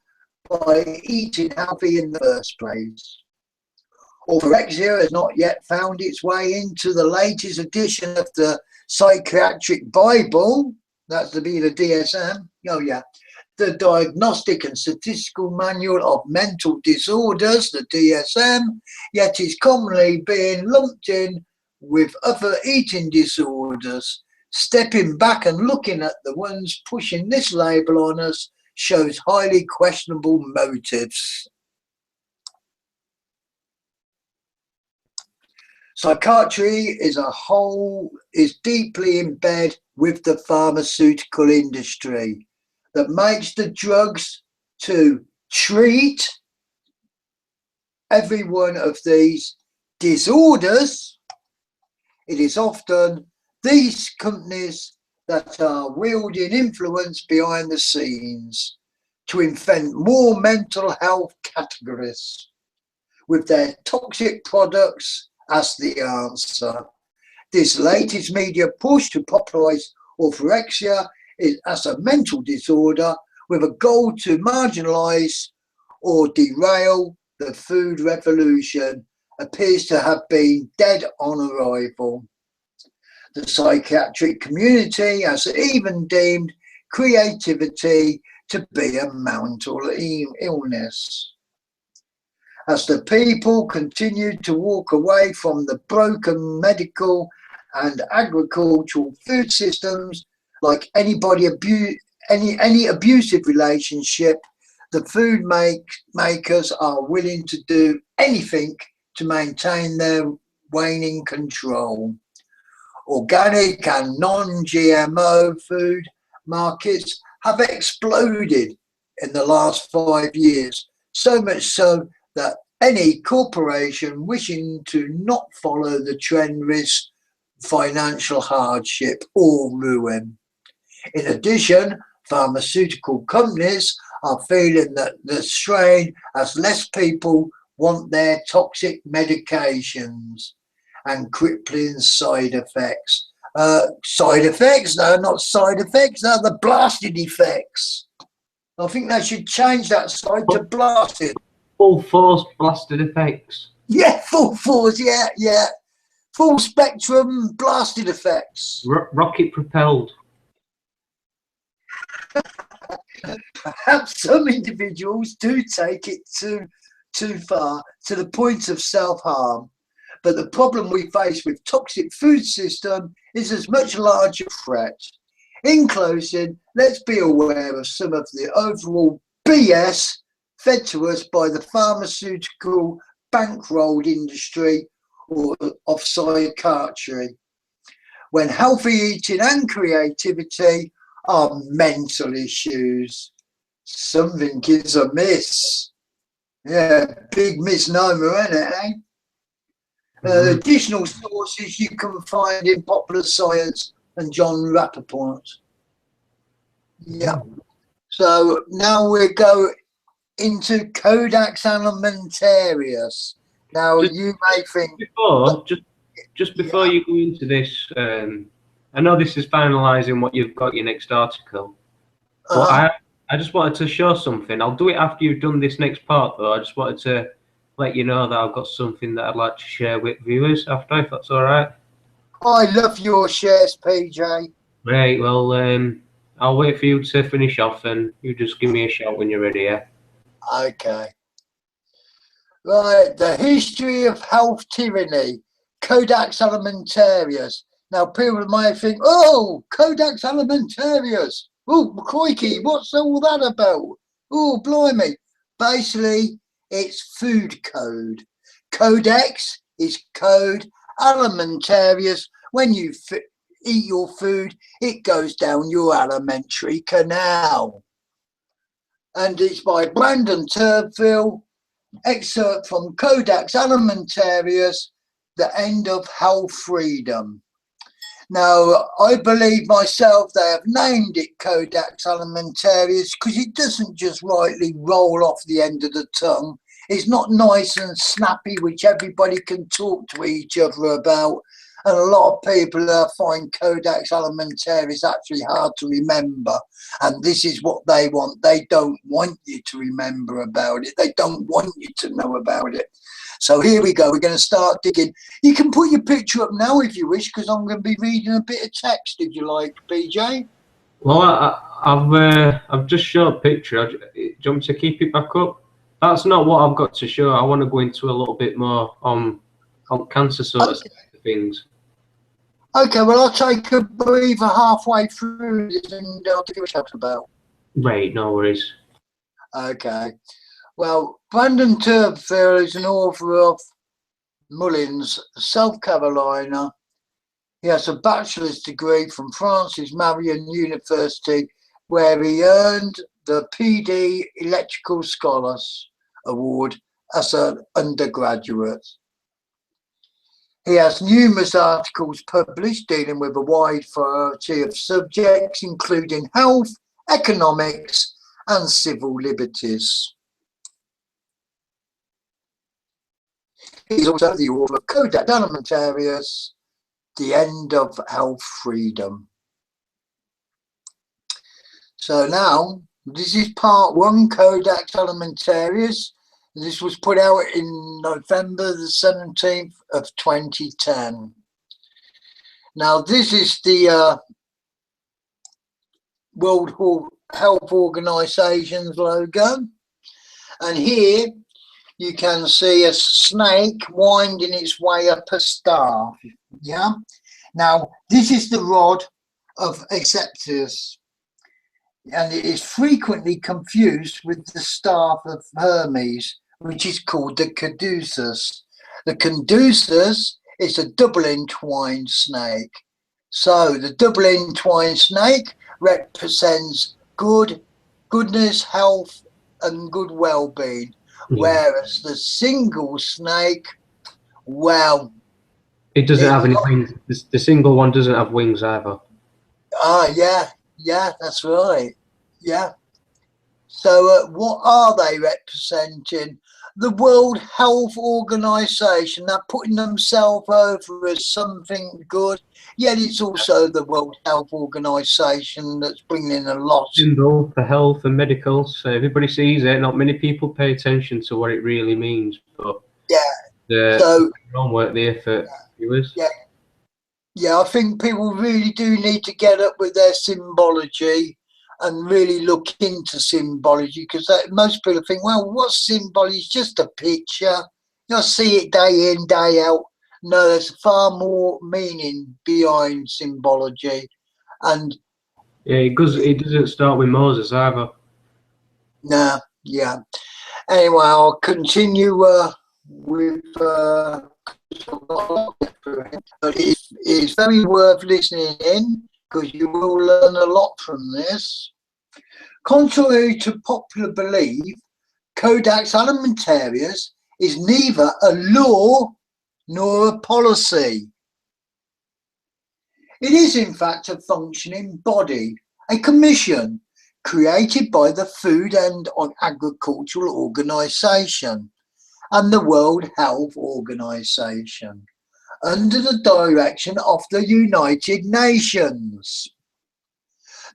by eating healthy in the first place. Orthorexia has not yet found its way into the latest edition of the Psychiatric Bible, that's to be the DSM, the Diagnostic and Statistical Manual of Mental Disorders, the DSM, yet is commonly being lumped in with other eating disorders. Stepping back and looking at the ones pushing this label on us shows highly questionable motives. Psychiatry as a whole is deeply embedded with the pharmaceutical industry that makes the drugs to treat every one of these disorders. It is often these companies that are wielding influence behind the scenes to invent more mental health categories with their toxic products as the answer. This latest media push to popularize orthorexia as a mental disorder with a goal to marginalize or derail the food revolution appears to have been dead on arrival. The psychiatric community has even deemed creativity to be a mental illness. As the people continue to walk away from the broken medical and agricultural food systems, like any abusive relationship, the food makers are willing to do anything to maintain their waning control. Organic and non-GMO food markets have exploded in the last 5 years, so much so that any corporation wishing to not follow the trend risks financial hardship or ruin. In addition, pharmaceutical companies are feeling that the strain has less people want their toxic medications and crippling side effects. Side effects? No, not side effects. No, the blasted effects. I think they should change that side to blasted. Full force blasted effects. Yeah, full force. Yeah, yeah. Full spectrum blasted effects. Rocket propelled. Perhaps some individuals do take it too far, to the point of self-harm. But the problem we face with toxic food system is a much larger threat. In closing, let's be aware of some of the overall BS fed to us by the pharmaceutical bankrolled industry or of psychiatry, when healthy eating and creativity are mental issues. Something is amiss. Yeah, big misnomer, isn't it, eh? Additional sources you can find in Popular Science and John Rappaport. Yeah. So now we go into Codex Alimentarius. Now you may think just before you go into this, I know this is finalising what you've got your next article, but I just wanted to show something. I'll do it after you've done this next part, though. I just wanted to let you know that I've got something that I'd like to share with viewers after, if that's all right. I love your shares, PJ. Right, well, I'll wait for you to finish off and you just give me a shout when you're ready, yeah? Okay. Right, the history of health tyranny, Codex Alimentarius. Now, people may think, oh, Codex Alimentarius. Oh, crikey, what's all that about? Oh, blimey. Basically, it's food code. Codex is code. Alimentarius, when you eat your food, it goes down your alimentary canal. And it's by Brandon Turville, excerpt from Codex Alimentarius, The End of Health Freedom. Now, I believe myself they have named it Codex Alimentarius because it doesn't just rightly roll off the end of the tongue. It's not nice and snappy, which everybody can talk to each other about. And a lot of people find Codex Alimentarius actually hard to remember. And this is what they want. They don't want you to remember about it. They don't want you to know about it. So here we go. We're going to start digging. You can put your picture up now if you wish, because I'm going to be reading a bit of text if you like, PJ. Well, I've just showed a picture. Do you want me to keep it back up? That's not what I've got to show. I want to go into a little bit more on cancer sort of things. Okay, well, I'll take a breather halfway through this and I'll do what it's about. Right, no worries. Okay. Well, Brandon Turville is an author of Mullins, South Carolina. He has a bachelor's degree from Francis Marion University, where he earned the PD Electrical Scholars Award as an undergraduate. He has numerous articles published dealing with a wide variety of subjects, including health, economics, and civil liberties. He is also the author of Codex Alimentarius, The End of Health Freedom. So now, this is part one, Codex Alimentarius. This was put out in November the 17th of 2010. Now, this is the World Health Organization's logo. And here you can see a snake winding its way up a staff. Yeah. Now, this is the rod of Acceptus, and it is frequently confused with the staff of Hermes, which is called the caduceus. The caduceus is a double entwined snake. So the double entwined snake represents goodness, health, and good well-being, whereas the single snake, well, it doesn't have any wings. The single one doesn't have wings either. Yeah, that's right. Yeah. So what are they representing? the World Health Organization. They're putting themselves over as something good, yet it's also the World Health Organization that's bringing in a lot. Symbol for health and medical, so everybody sees it. Not many people pay attention to what it really means, but So wrong work there for viewers. Yeah, I think people really do need to get up with their symbology and really look into symbology, because most people think, well, what's symbology? It's just a picture. You'll see it day in, day out. No, there's far more meaning behind symbology. And yeah, it doesn't start with Moses either. no, yeah. Anyway, I'll continue with but it's very worth listening in, because you will learn a lot from this. Contrary to popular belief, Codex Alimentarius is neither a law nor a policy. It is in fact a functioning body, a commission created by the Food and Agricultural Organization and the World Health Organization, under the direction of the United Nations.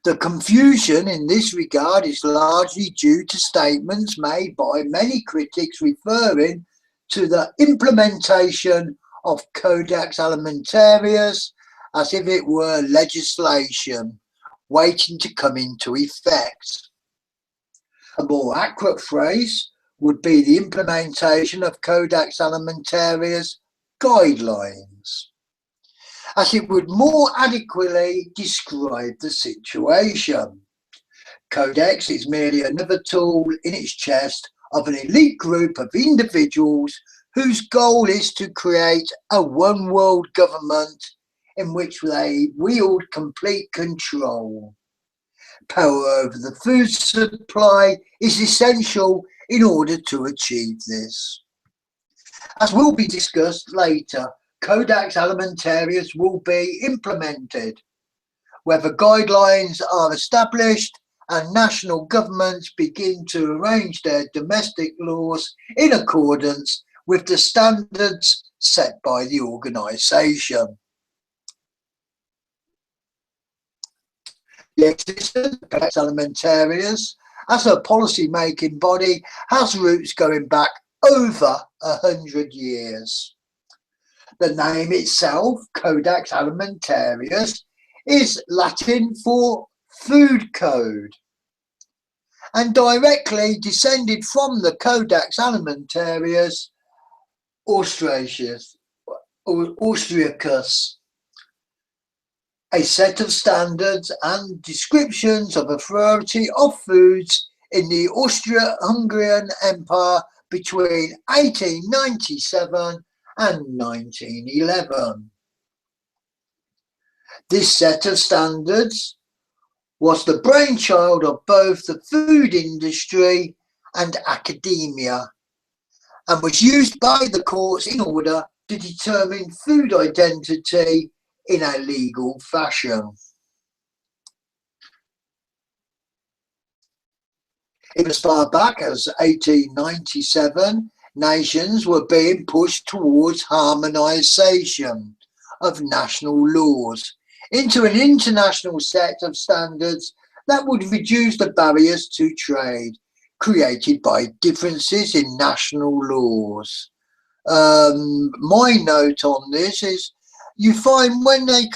The confusion in this regard is largely due to statements made by many critics referring to the implementation of Codex Alimentarius as if it were legislation waiting to come into effect. A more accurate phrase would be the implementation of Codex Alimentarius guidelines, as it would more adequately describe the situation. Codex is merely another tool in its chest of an elite group of individuals whose goal is to create a one world government in which they wield complete control. Power over the food supply is essential in order to achieve this. As will be discussed later, Codex Alimentarius will be implemented, whether guidelines are established and national governments begin to arrange their domestic laws in accordance with the standards set by the organisation. The existence of Codex Alimentarius as a policy-making body has roots going back over 100 years. The name itself, Codex Alimentarius, is Latin for food code, and directly descended from the Codex Alimentarius Austriacus, a set of standards and descriptions of a variety of foods in the Austro-Hungarian Empire between 1897 and 1911. This set of standards was the brainchild of both the food industry and academia, and was used by the courts in order to determine food identity in a legal fashion. Even as far back as 1897, nations were being pushed towards harmonisation of national laws into an international set of standards that would reduce the barriers to trade created by differences in national laws. My note on this is, you find when they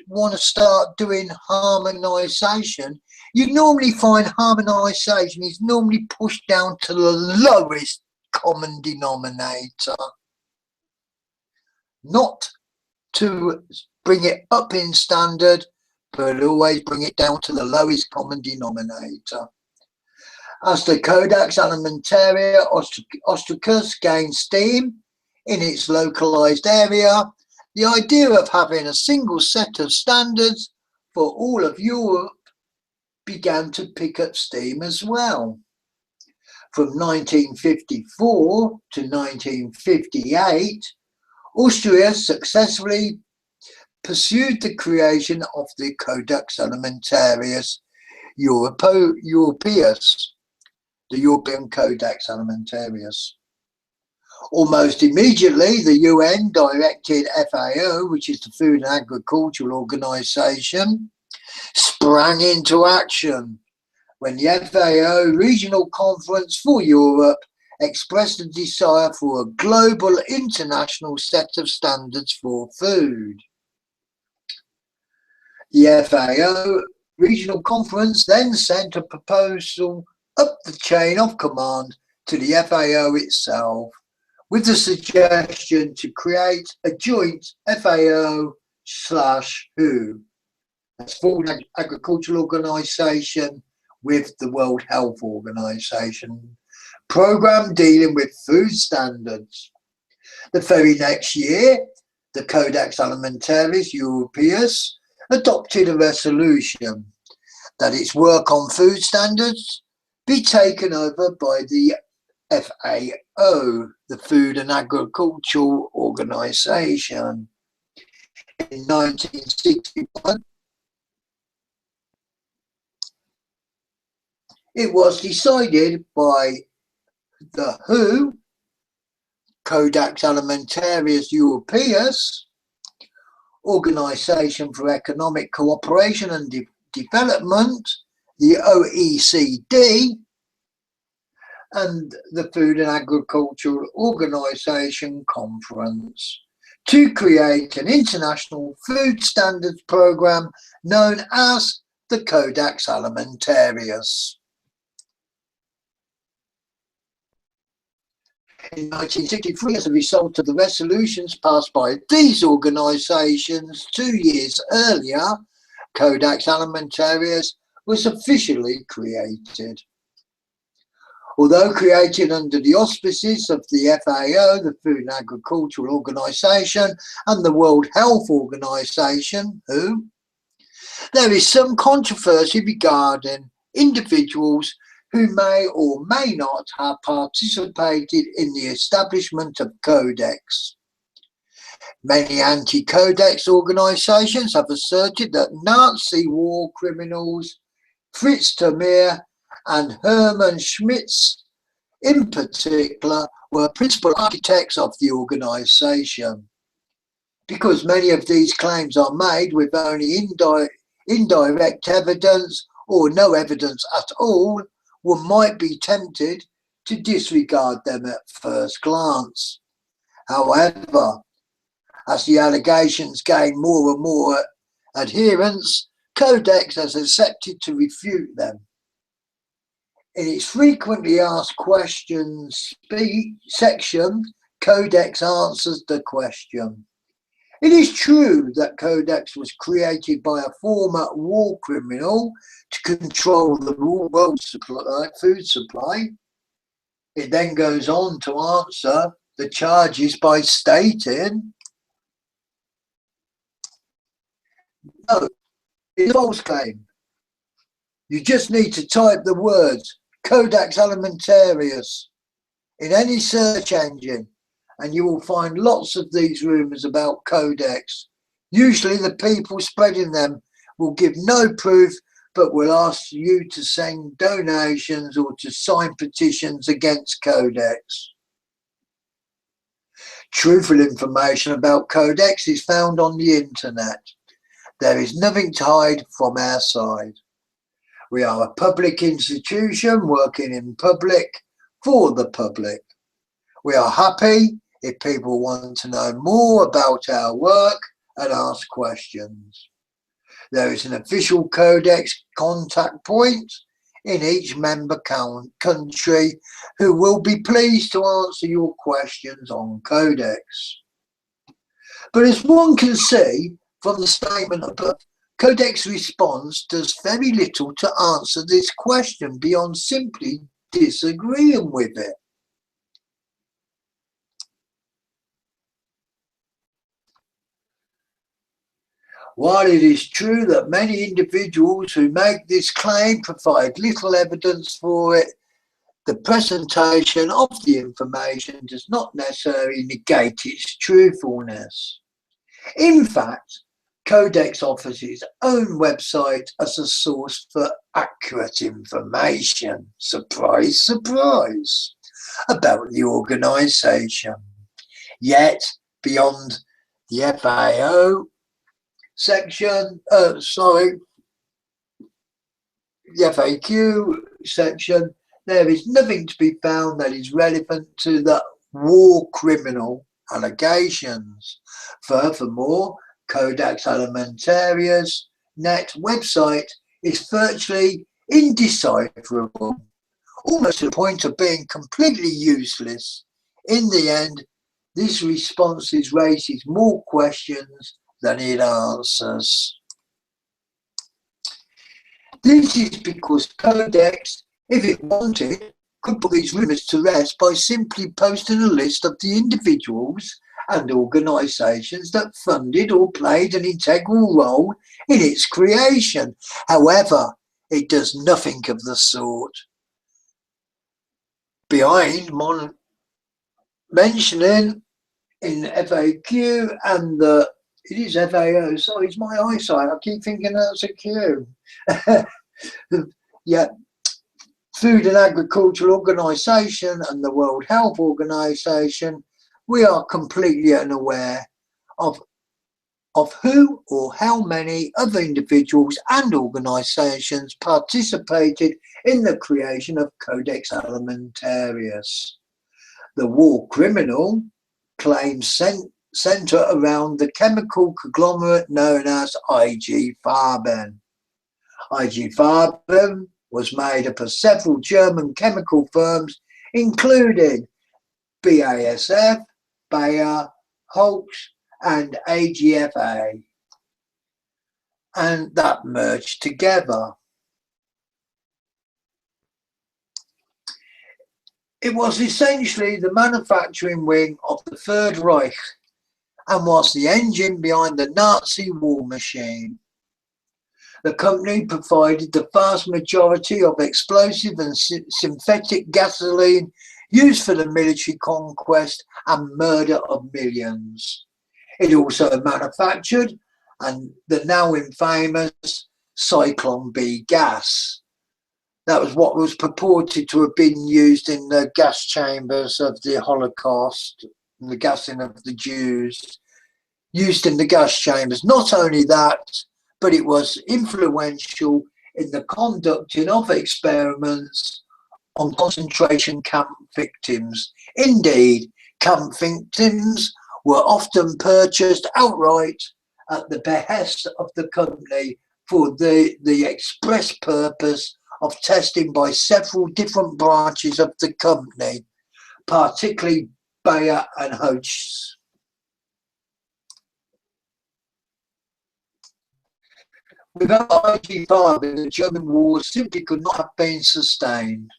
want to start doing harmonisation, you normally find harmonisation is normally pushed down to the lowest common denominator, not to bring it up in standard, but always bring it down to the lowest common denominator. As the Codex Alimentarius Austriacus gained steam in its localised area, the idea of having a single set of standards for all of Europe began to pick up steam as well. From 1954 to 1958, Austria successfully pursued the creation of the Codex Alimentarius Europaeus, the European Codex Alimentarius. Almost immediately, the UN directed FAO, which is the Food and Agricultural Organization, sprang into action when the FAO Regional Conference for Europe expressed a desire for a global international set of standards for food. The FAO Regional Conference then sent a proposal up the chain of command to the FAO itself with the suggestion to create a joint FAO/WHO, that's Food and Agricultural Organization, with the World Health Organization program dealing with food standards. The very next year, the Codex Alimentarius Europaeus adopted a resolution that its work on food standards be taken over by the FAO, the Food and Agricultural Organization. In 1961, it was decided by the WHO, Codex Alimentarius Europaeus, Organization for Economic Cooperation and Development, the OECD, and the Food and Agricultural Organization Conference to create an international food standards program known as the Codex Alimentarius. In 1963, as a result of the resolutions passed by these organizations 2 years earlier, Codex Alimentarius was officially created. Although created under the auspices of the FAO, the Food and Agricultural Organization, and the World Health Organization, WHO, there is some controversy regarding individuals who may or may not have participated in the establishment of Codex. Many anti-Codex organizations have asserted that Nazi war criminals Fritz Termeer and Hermann Schmitz, in particular, were principal architects of the organization. Because many of these claims are made with only indirect evidence or no evidence at all, one might be tempted to disregard them at first glance. However, as the allegations gain more and more adherents, Codex has accepted to refute them. In its frequently asked questions section, Codex answers the question. It is true that Codex was created by a former war criminal to control the world food supply. It then goes on to answer the charges by stating, no, it's a false claim. You just need to type the words Codex Alimentarius in any search engine and you will find lots of these rumours about Codex. Usually the people spreading them will give no proof but will ask you to send donations or to sign petitions against Codex. Truthful information about Codex is found on the internet. There is nothing to hide from our side. We are a public institution working in public for the public. We are happy if people want to know more about our work and ask questions. There is an official Codex contact point in each member country who will be pleased to answer your questions on Codex. But as one can see from the statement above, Codex response does very little to answer this question beyond simply disagreeing with it. While it is true that many individuals who make this claim provide little evidence for it, the presentation of the information does not necessarily negate its truthfulness. In fact, Codex offers its own website as a source for accurate information. Surprise, surprise. about the organisation. Yet, beyond the FAO section, the FAQ section, there is nothing to be found that is relevant to the war criminal allegations. Furthermore, Codex Alimentarius net website is virtually indecipherable, almost to the point of being completely useless. In the end, this response raises more questions than it answers. This is because Codex, if it wanted, could put these rumours to rest by simply posting a list of the individuals and organisations that funded or played an integral role in its creation. However, it does nothing of the sort. Behind mentioning in FAQ and it is FAO, sorry, it's my eyesight, I keep thinking that's a Q. Yeah, Food and Agricultural Organization and the World Health Organization, we are completely unaware of who or how many other individuals and organizations participated in the creation of Codex Alimentarius. The war criminal claims centre around the chemical conglomerate known as IG Farben. IG Farben was made up of several German chemical firms, including BASF, Bayer, Holz, and AGFA, and that merged together. It was essentially the manufacturing wing of the Third Reich and was the engine behind the Nazi war machine. The company provided the vast majority of explosive and synthetic gasoline used for the military conquest and murder of millions. It also manufactured the now infamous Cyclone B gas. That was what was purported to have been used in the gas chambers of the Holocaust, the gassing of the Jews, used in the gas chambers. Not only that, but it was influential in the conducting of experiments on concentration camp victims. Indeed, camp victims were often purchased outright at the behest of the company for the express purpose of testing by several different branches of the company, particularly Bayer and Holz. Without IG Farben, the German war simply could not have been sustained.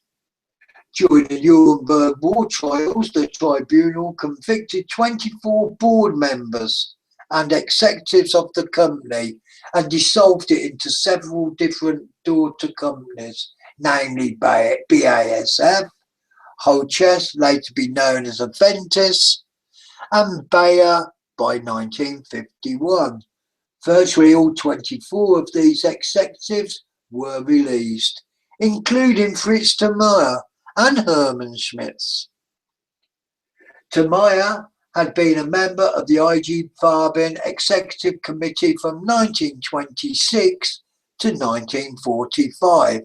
During the Nuremberg war trials, the tribunal convicted 24 board members and executives of the company and dissolved it into several different daughter companies, namely BASF, Holz, later be known as Aventis, and Bayer by 1951. Virtually all 24 of these executives were released, including Fritz Thermayer and Hermann Schmitz. Thermayer had been a member of the IG Farben Executive Committee from 1926 to 1945,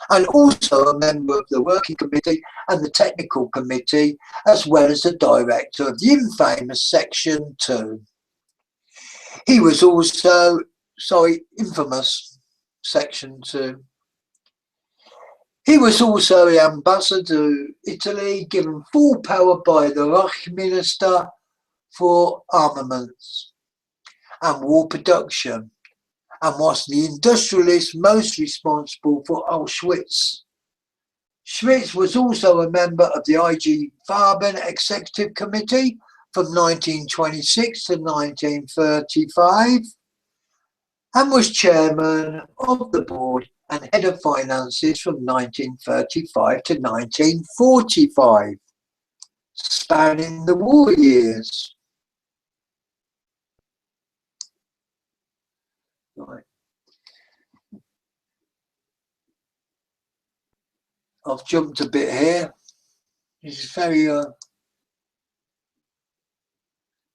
and also a member of the Working Committee and the Technical Committee, as well as the director of the infamous Section 2. He was also, infamous Section 2. He was also the ambassador to Italy, given full power by the Reich Minister for armaments and war production, and was the industrialist most responsible for Auschwitz. Schmitz was also a member of the IG Farben Executive Committee from 1926 to 1935 and was chairman of the board and head of finances from 1935 to 1945, spanning the war years. Right. I've jumped a bit here. This is very,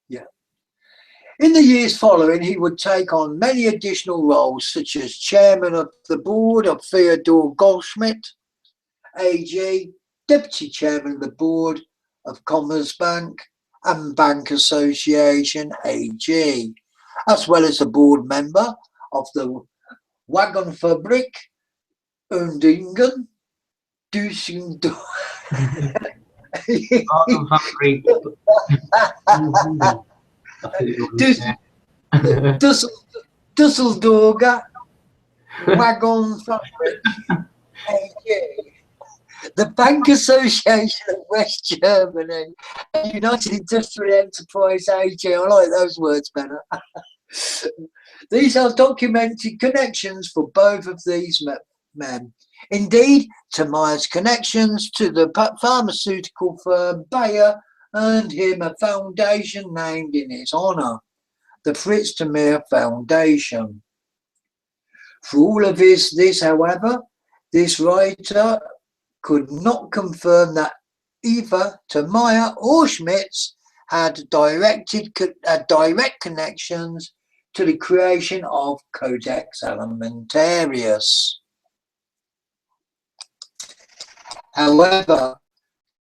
yeah. In the years following, he would take on many additional roles, such as chairman of the board of Theodore Goldschmidt, AG, deputy chairman of the board of Commerzbank and Bank Association AG, as well as a board member of the Wagenfabrik Undingen, Düsseldorf. Düsseldorfer Wagenfabrik AG, the Bank Association of West Germany, and United Industrial Enterprise AG. I like those words better. These are documented connections for both of these men. Indeed, Tamiya's connections to the pharmaceutical firm Bayer earned him a foundation named in his honour, the Fritz Tamiya Foundation. For all of this, however, this writer could not confirm that either Tamiya or Schmitz had direct connections to the creation of Codex Alimentarius. However,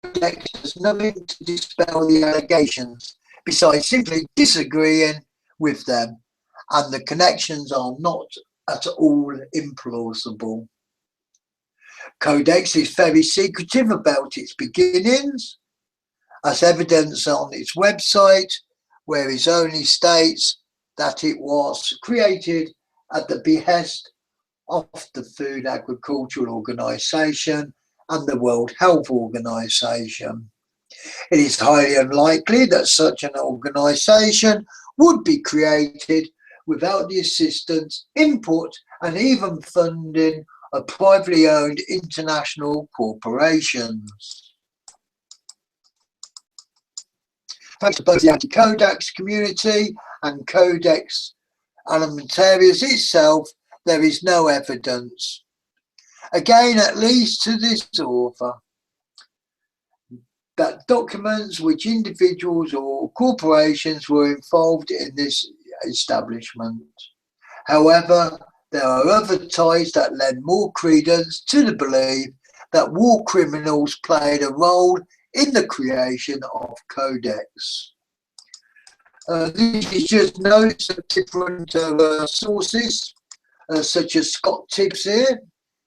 Codex has nothing to dispel the allegations besides simply disagreeing with them, and the connections are not at all implausible. Codex is very secretive about its beginnings, as evidenced on its website, where it only states that it was created at the behest of the Food Agricultural Organization and the World Health Organization. It is highly unlikely that such an organization would be created without the assistance, input, and even funding of privately owned international corporations. Thanks to both the anti-Codex community and Codex Alimentarius itself, there is no evidence, again at least to this author, that documents which individuals or corporations were involved in this establishment. However, there are other ties that lend more credence to the belief that war criminals played a role in the creation of Codex. This is just notes of different sources, such as Scott Tibbs here.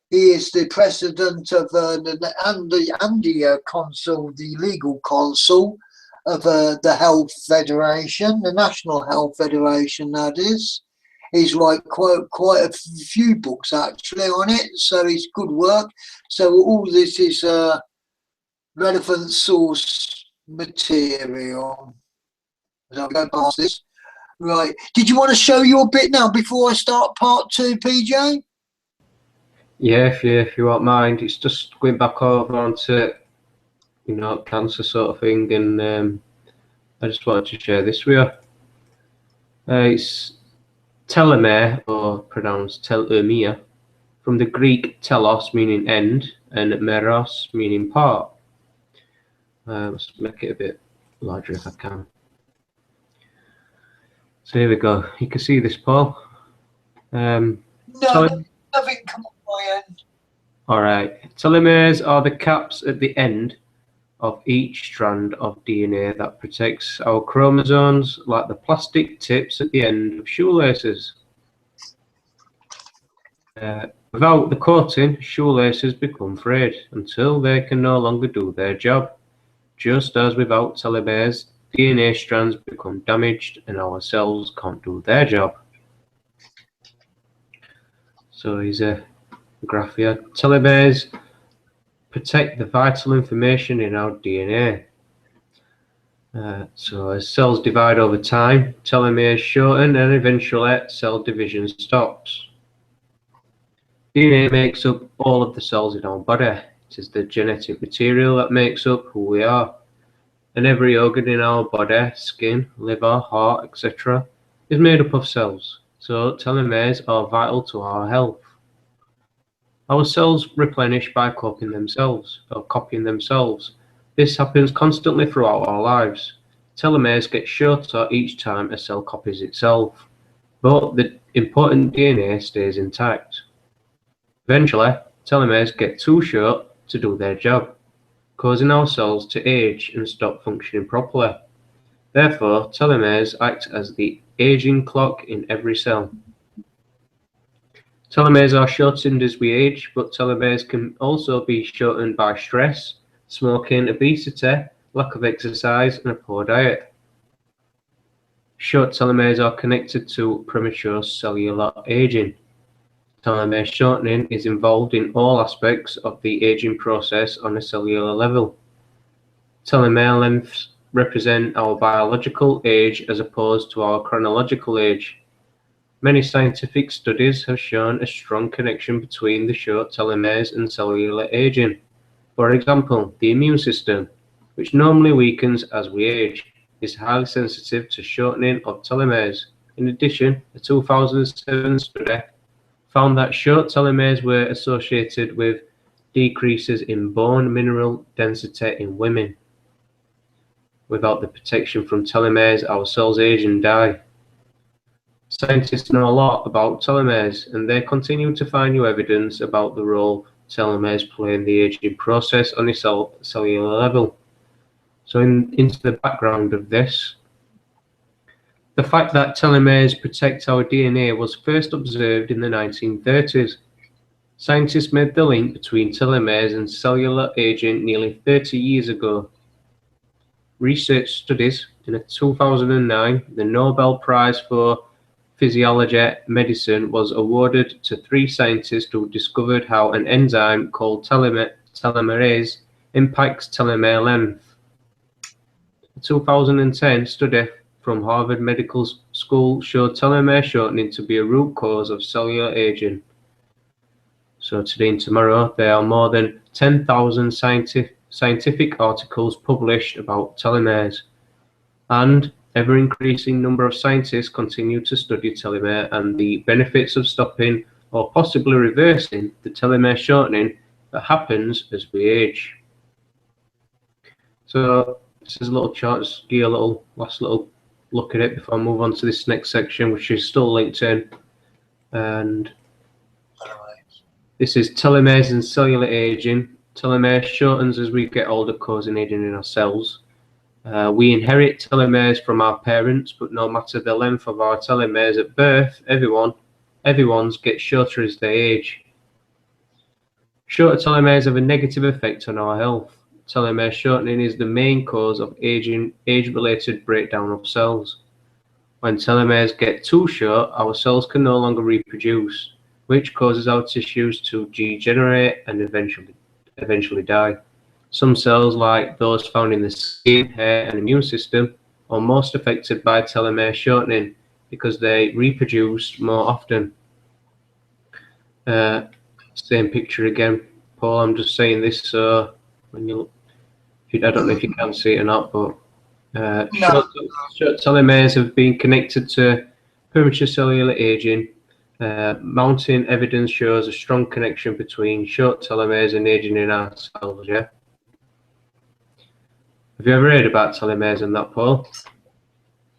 He is the president of the consul, the legal counsel of the Health Federation, the National Health Federation, that is. He's written quite a few books actually on it, so it's good work. So all this is relevant source material. I'll go past this. Right. Did you want to show your bit now before I start part 2, PJ? Yeah, if you won't mind. It's just going back over onto, cancer sort of thing, and I just wanted to share this with you. It's telomere, or pronounced telomere, from the Greek telos meaning end and meros meaning part. Let's make it a bit larger if I can. So here we go. You can see this, Paul. No, nothing come on my end. All right. Telomeres are the caps at the end of each strand of DNA that protects our chromosomes, like the plastic tips at the end of shoelaces. Without the coating, shoelaces become frayed until they can no longer do their job. Just as without telomeres, DNA strands become damaged and our cells can't do their job. So here's a graph here. Telomeres protect the vital information in our DNA. So as cells divide over time, telomeres shorten and eventually cell division stops. DNA makes up all of the cells in our body. It is the genetic material that makes up who we are. And every organ in our body, skin, liver, heart, etc., is made up of cells. So telomeres are vital to our health. Our cells replenish by copying themselves, This happens constantly throughout our lives. Telomeres get shorter each time a cell copies itself, but the important DNA stays intact. Eventually, telomeres get too short to do their job, causing our cells to age and stop functioning properly. Therefore, telomeres act as the aging clock in every cell. Telomeres are shortened as we age, but telomeres can also be shortened by stress, smoking, obesity, lack of exercise, and a poor diet. Short telomeres are connected to premature cellular aging. Telomere shortening is involved in all aspects of the aging process on a cellular level. Telomere lengths represent our biological age as opposed to our chronological age. Many scientific studies have shown a strong connection between the short telomeres and cellular aging. For example, the immune system, which normally weakens as we age, is highly sensitive to shortening of telomeres. In addition, a 2007 study found that short telomeres were associated with decreases in bone mineral density in women. Without the protection from telomeres, our cells age and die. Scientists know a lot about telomeres, and they continue to find new evidence about the role telomeres play in the aging process on a cellular level. So into the background of this, the fact that telomeres protect our DNA was first observed in the 1930s. Scientists made the link between telomeres and cellular aging nearly 30 years ago. Research studies in 2009, the Nobel Prize for Physiology medicine was awarded to 3 scientists who discovered how an enzyme called telomerase impacts telomere length. A 2010 study from Harvard Medical School showed telomere shortening to be a root cause of cellular aging. So today and tomorrow, there are more than 10,000 scientific articles published about telomeres, and ever-increasing number of scientists continue to study telomere and the benefits of stopping or possibly reversing the telomere shortening that happens as we age. So this is a little chart, just give you a last little look at it before I move on to this next section, which is still linked in. And this is telomeres and cellular aging. Telomere shortens as we get older, causing aging in our cells. We inherit telomeres from our parents, but no matter the length of our telomeres at birth, everyone's gets shorter as they age. Shorter telomeres have a negative effect on our health. Telomere shortening is the main cause of age-related breakdown of cells. When telomeres get too short, our cells can no longer reproduce, which causes our tissues to degenerate and eventually die. Some cells, like those found in the skin, hair, and immune system, are most affected by telomere shortening because they reproduce more often. Same picture again, Paul. I'm just saying this so when I don't know if you can see it or not, but short telomeres have been connected to premature cellular aging. Mounting evidence shows a strong connection between short telomeres and aging in our cells. Yeah. Have you ever heard about telomeres and that, Paul?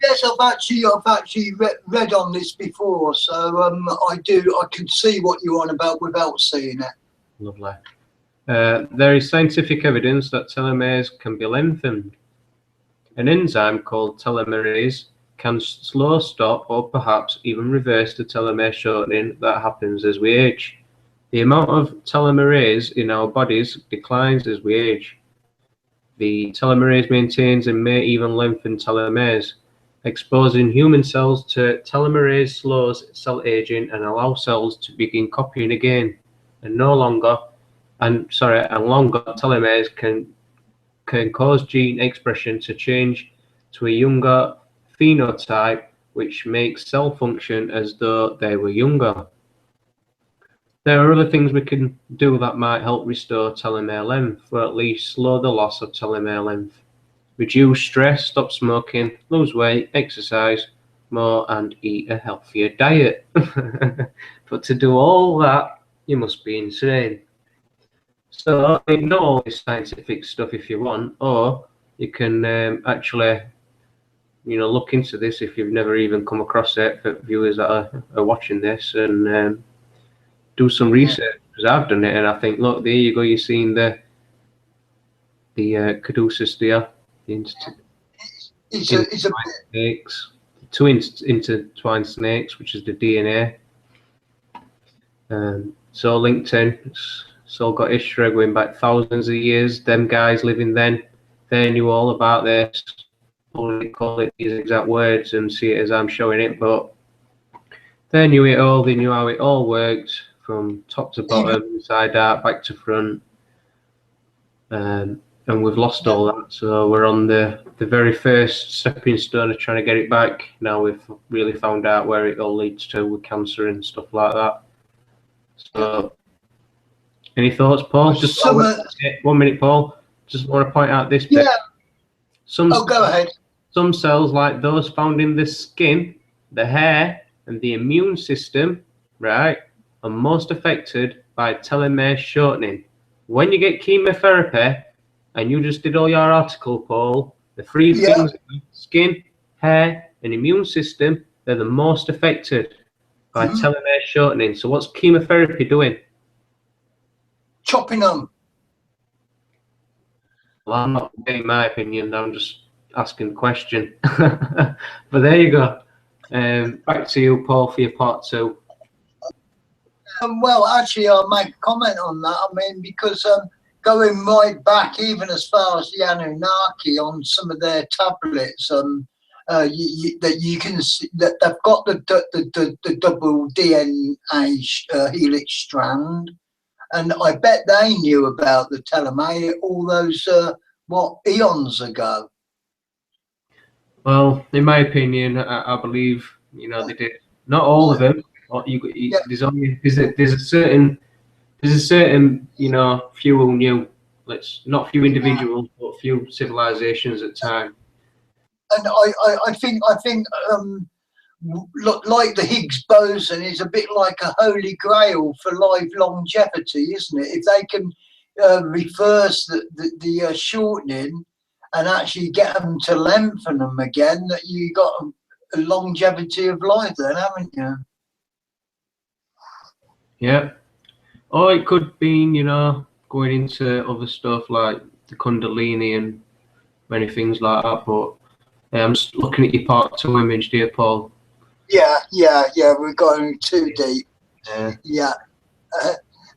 Yes, I've actually read on this before, so I can see what you're on about without seeing it. Lovely. There is scientific evidence that telomeres can be lengthened. An enzyme called telomerase can slow, stop, or perhaps even reverse the telomere shortening that happens as we age. The amount of telomerase in our bodies declines as we age. The telomerase maintains and may even lengthen telomeres. Exposing human cells to telomerase slows cell aging and allows cells to begin copying again. And longer telomeres can cause gene expression to change to a younger phenotype, which makes cell function as though they were younger. There are other things we can do that might help restore telomere length, or at least slow the loss of telomere length. Reduce stress, stop smoking, lose weight, exercise more, and eat a healthier diet. But to do all that, you must be insane. So ignore all this scientific stuff if you want, or you can actually, look into this if you've never even come across it, for viewers that are watching this, and do some research, because I've done it, and I think, look, there you go, you're seeing the caduceus there, It's a snakes, two intertwined snakes, which is the DNA. So LinkedIn, it's all got history going back thousands of years. Them guys living then, they knew all about this. Only call it these exact words and see it as I'm showing it, but they knew it all. They knew how it all worked from top to bottom, inside out, back to front. And we've lost all that. So we're on the very first stepping stone of trying to get it back. Now we've really found out where it all leads to with cancer and stuff like that. So, any thoughts, Paul? Just 1 minute, Paul. Just want to point out this bit. Yeah. Go ahead. Some cells, like those found in the skin, the hair, and the immune system, right, are most affected by telomere shortening. When you get chemotherapy, and you just did all your article, Paul, the three things: skin, hair, and immune system, they're the most affected by telomere shortening. So what's chemotherapy doing? Chopping them. Well, I'm not getting my opinion, I'm just asking the question. But there you go. Back to you, Paul, for your part two. Well, actually, I'll make a comment on that. I mean, because going right back, even as far as the Anunnaki, on some of their tablets, that you can see that they've got the double DNA helix strand, and I bet they knew about the telomere all those eons ago. Well, in my opinion, I believe they did. Not all of them. There's a certain few who knew. Not few individuals, but few civilizations at time. And I think like the Higgs boson is a bit like a holy grail for life longevity, isn't it? If they can reverse the shortening and actually get them to lengthen them again, that you got a longevity of life then, haven't you? Yeah. Or it could be, going into other stuff like the Kundalini and many things like that. But I'm just looking at your part two image, dear Paul. Yeah. We're going too deep. Yeah.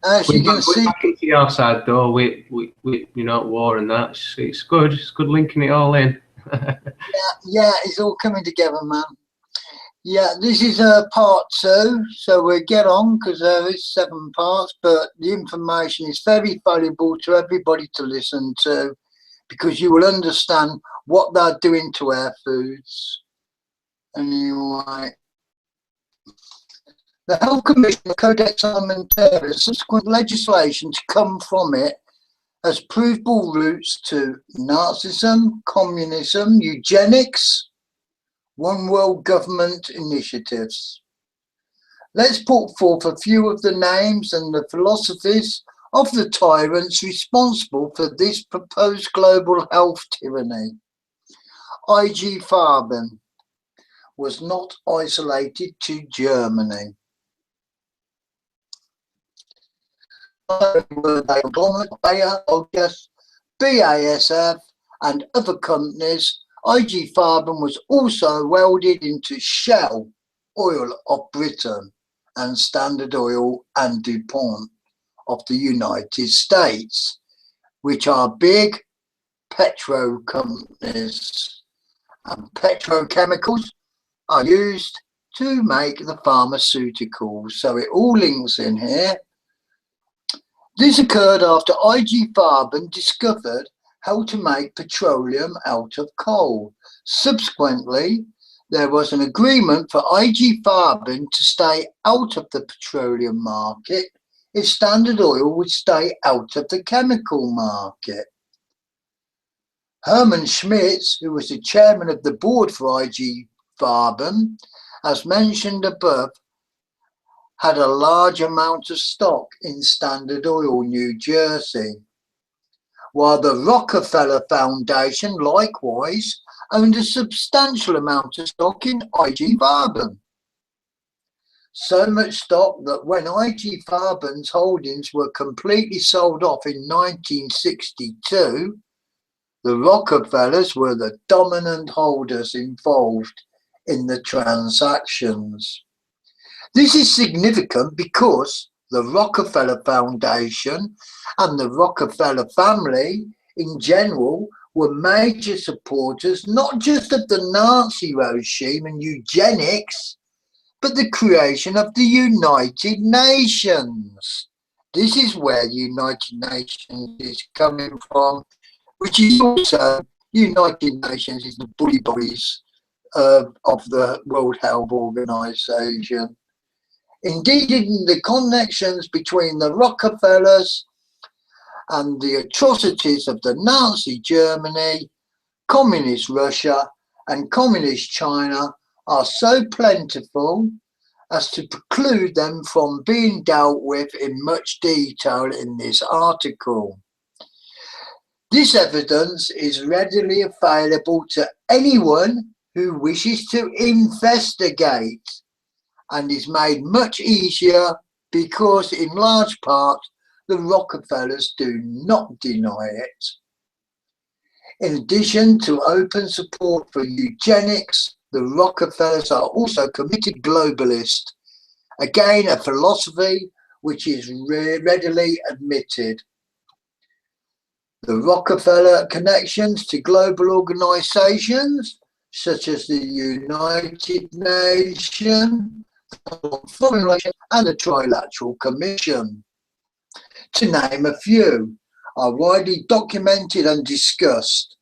As you can see, back into your side though, with war and that. It's good. It's good linking it all in. yeah, it's all coming together, man. Yeah, this is part two, so we'll get on because there is 7 parts, but the information is very valuable to everybody to listen to, because you will understand what they're doing to our foods. Anyway, the Health Commission, Codex Alimentarius, subsequent legislation to come from it has provable roots to Nazism, communism, eugenics, one world government initiatives. Let's put forth a few of the names and the philosophies of the tyrants responsible for this proposed global health tyranny. IG Farben was not isolated to Germany. Bayer, BASF and other companies, IG Farben was also welded into Shell Oil of Britain and Standard Oil and DuPont of the United States, which are big petro companies, and petrochemicals are used to make the pharmaceuticals. So it all links in here. This occurred after IG Farben discovered how to make petroleum out of coal. Subsequently, there was an agreement for IG Farben to stay out of the petroleum market if Standard Oil would stay out of the chemical market. Hermann Schmitz, who was the chairman of the board for IG Farben, as mentioned above, had a large amount of stock in Standard Oil, New Jersey, while the Rockefeller Foundation likewise owned a substantial amount of stock in IG Farben. So much stock that when IG Farben's holdings were completely sold off in 1962, the Rockefellers were the dominant holders involved in the transactions. This is significant because the Rockefeller Foundation and the Rockefeller family in general were major supporters not just of the Nazi regime and eugenics, but the creation of the United Nations. This is where the United Nations is coming from, which is also, United Nations is the bully boys of the World Health Organization. Indeed, in the connections between the Rockefellers and the atrocities of the Nazi Germany, Communist Russia and Communist China are so plentiful as to preclude them from being dealt with in much detail in this article. This evidence is readily available to anyone who wishes to investigate, and is made much easier because, in large part, the Rockefellers do not deny it. In addition to open support for eugenics, the Rockefellers are also committed globalists, again a philosophy which is readily admitted. The Rockefeller connections to global organizations such as the United Nations, Foreign Relations and the Trilateral Commission, to name a few, are widely documented and discussed.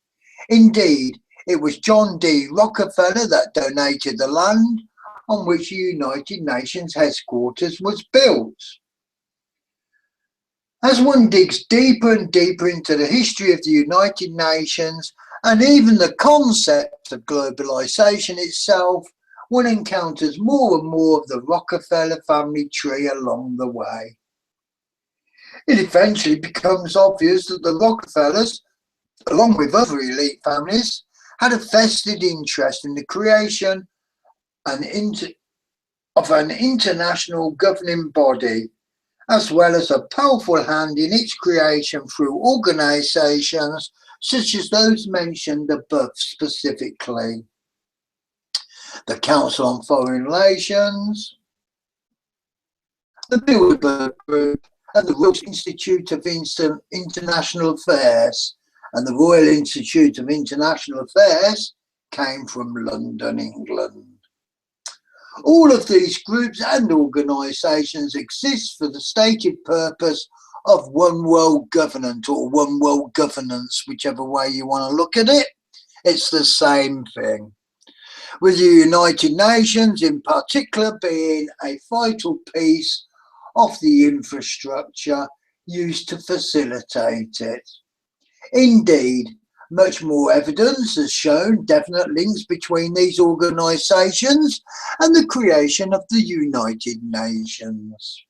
Indeed, it was John D. Rockefeller that donated the land on which the United Nations headquarters was built. As one digs deeper and deeper into the history of the United Nations and even the concept of globalization itself, one encounters more and more of the Rockefeller family tree along the way. It eventually becomes obvious that the Rockefellers, along with other elite families, had a vested interest in the creation of an international governing body, as well as a powerful hand in its creation through organizations such as those mentioned above specifically. The Council on Foreign Relations, the Bilderberg Group, and the Royal Institute of International Affairs. And the Royal Institute of International Affairs came from London, England. All of these groups and organisations exist for the stated purpose of one world governance, or one world governance, whichever way you want to look at it. It's the same thing, with the United Nations in particular being a vital piece of the infrastructure used to facilitate it. Indeed, much more evidence has shown definite links between these organisations and the creation of the United Nations.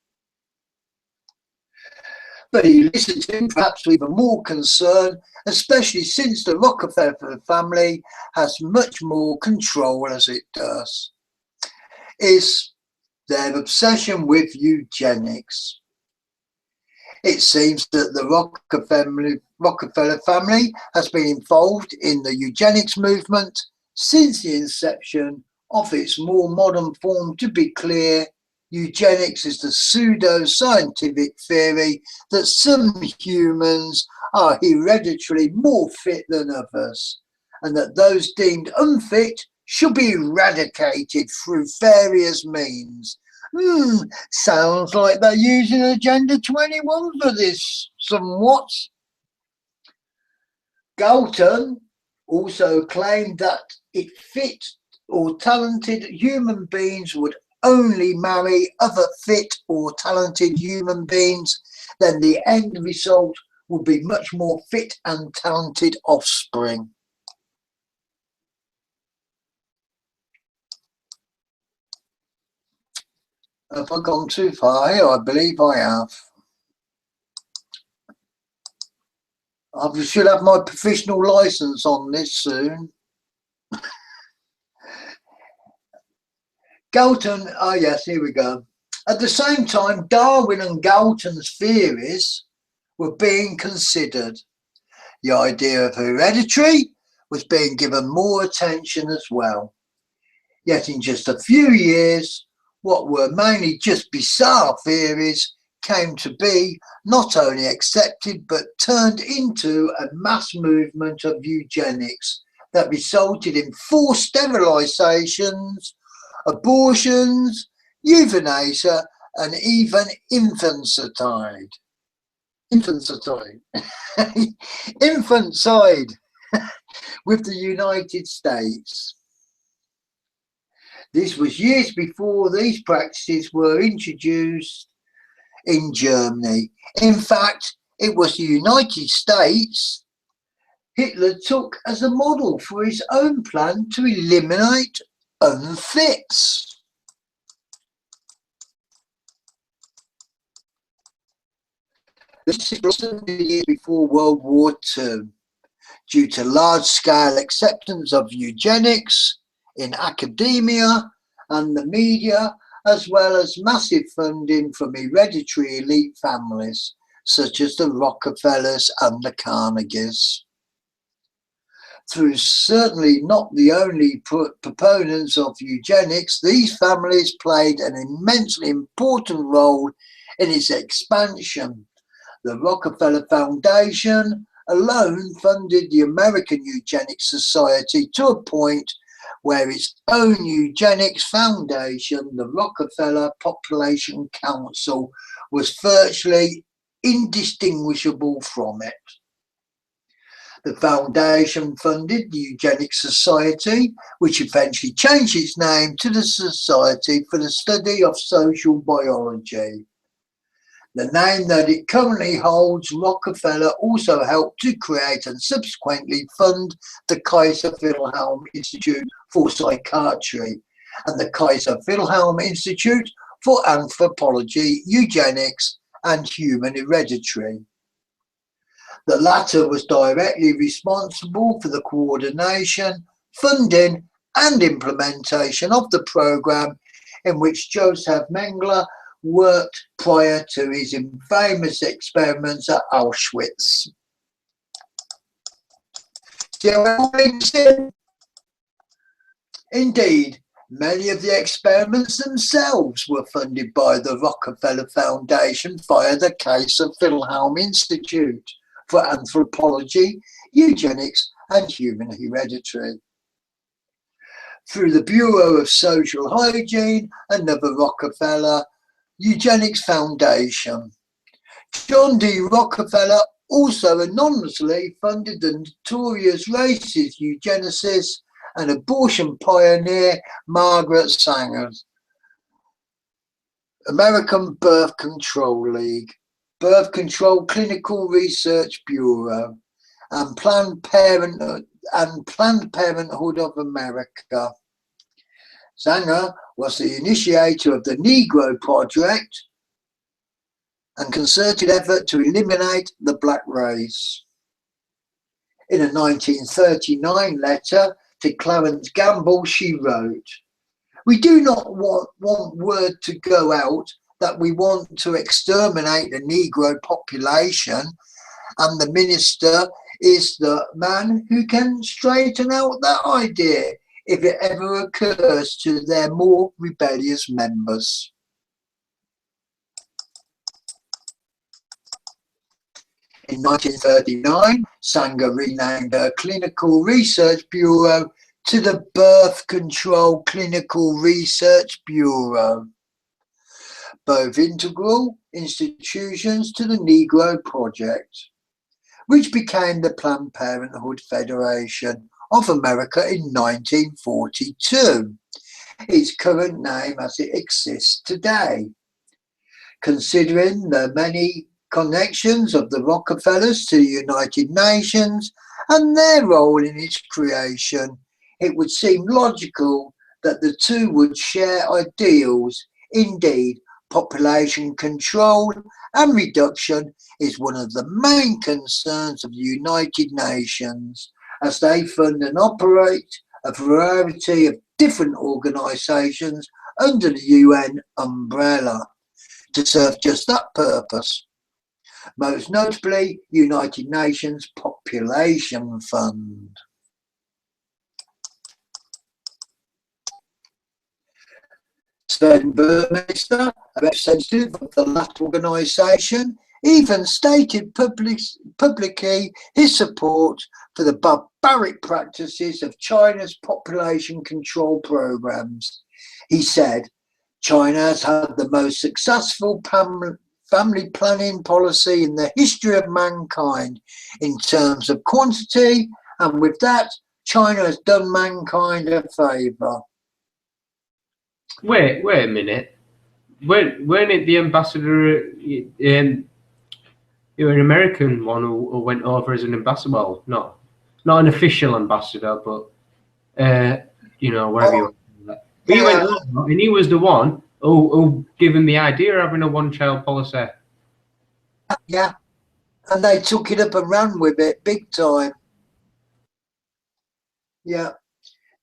But eliciting perhaps even more concern, especially since the Rockefeller family has much more control as it does, is their obsession with eugenics. It seems that the Rockefeller family has been involved in the eugenics movement since the inception of its more modern form. To be clear, eugenics is the pseudo-scientific theory that some humans are hereditarily more fit than others, and that those deemed unfit should be eradicated through various means. Sounds like they're using Agenda 21 for this, somewhat. Galton also claimed that fit or talented human beings would only marry other fit or talented human beings, then the end result would be much more fit and talented offspring. Have I gone too far here? I believe I have. I should have my professional license on this soon. Galton, oh yes, here we go. At the same time, Darwin and Galton's theories were being considered. The idea of heredity was being given more attention as well. Yet in just a few years, what were mainly just bizarre theories came to be not only accepted but turned into a mass movement of eugenics that resulted in forced sterilizations, abortions, euthanasia, and even infanticide. Infanticide with the United States. This was years before these practices were introduced in Germany. In fact, it was the United States Hitler took as a model for his own plan to eliminate unfits. This was the year before World War II, due to large-scale acceptance of eugenics in academia and the media, as well as massive funding from hereditary elite families, such as the Rockefellers and the Carnegies. Through certainly not the only proponents of eugenics, these families played an immensely important role in its expansion. The Rockefeller Foundation alone funded the American Eugenics Society to a point where its own eugenics foundation, the Rockefeller Population Council, was virtually indistinguishable from it. The foundation funded the Eugenics Society, which eventually changed its name to the Society for the Study of Social Biology. The name that it currently holds, Rockefeller, also helped to create and subsequently fund the Kaiser Wilhelm Institute for Psychiatry and the Kaiser Wilhelm Institute for Anthropology, Eugenics and Human Hereditary. The latter was directly responsible for the coordination, funding and implementation of the program in which Joseph Mengele worked prior to his infamous experiments at Auschwitz. Indeed, many of the experiments themselves were funded by the Rockefeller Foundation via the Kaiser Wilhelm Institute for Anthropology, Eugenics and Human Hereditary. Through the Bureau of Social Hygiene, another Rockefeller Eugenics Foundation. John D. Rockefeller also anonymously funded the notorious racist eugenicist and abortion pioneer Margaret Sanger's American Birth Control League, Birth Control Clinical Research Bureau, and Planned Parenthood of America. Sanger was the initiator of the Negro Project and concerted effort to eliminate the black race. In a 1939 letter to Clarence Gamble, she wrote, "We do not want word to go out that we want to exterminate the Negro population, and the minister is the man who can straighten out that idea if it ever occurs to their more rebellious members." In 1939, Sanger renamed her Clinical Research Bureau to the Birth Control Clinical Research Bureau, both integral institutions to the Negro Project, which became the Planned Parenthood Federation of America in 1942, its current name as it exists today. Considering the many connections of the Rockefellers to the United Nations and their role in its creation, it would seem logical that the two would share ideals, indeed population control and reduction is one of the main concerns of the United Nations, as they fund and operate a variety of different organisations under the UN umbrella to serve just that purpose, most notably United Nations Population Fund. Sven Burmeister, a representative of the latter organisation, even stated publicly his support for the barbaric practices of China's population control programs. He said, China has had the most successful family planning policy in the history of mankind in terms of quantity, and with that, China has done mankind a favour. Wait a minute. Weren't it the ambassador, an American one who went over as an ambassador? Well, not an official ambassador, but wherever you want. But he went over, and he was the one who gave him the idea of having a one-child policy. Yeah, and they took it up and ran with it big time. Yeah.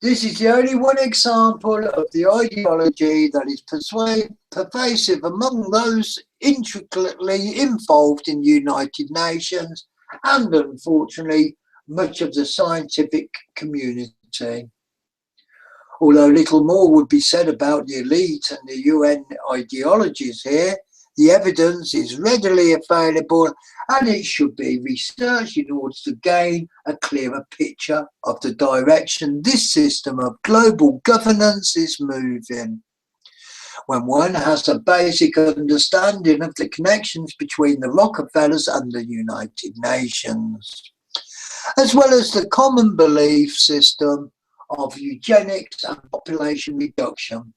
This is the only one example of the ideology that is pervasive among those intricately involved in the United Nations and, unfortunately, much of the scientific community. Although little more would be said about the elite and the UN ideologies here, the evidence is readily available and it should be researched in order to gain a clearer picture of the direction this system of global governance is moving. When one has a basic understanding of the connections between the Rockefellers and the United Nations, as well as the common belief system of eugenics and population reduction,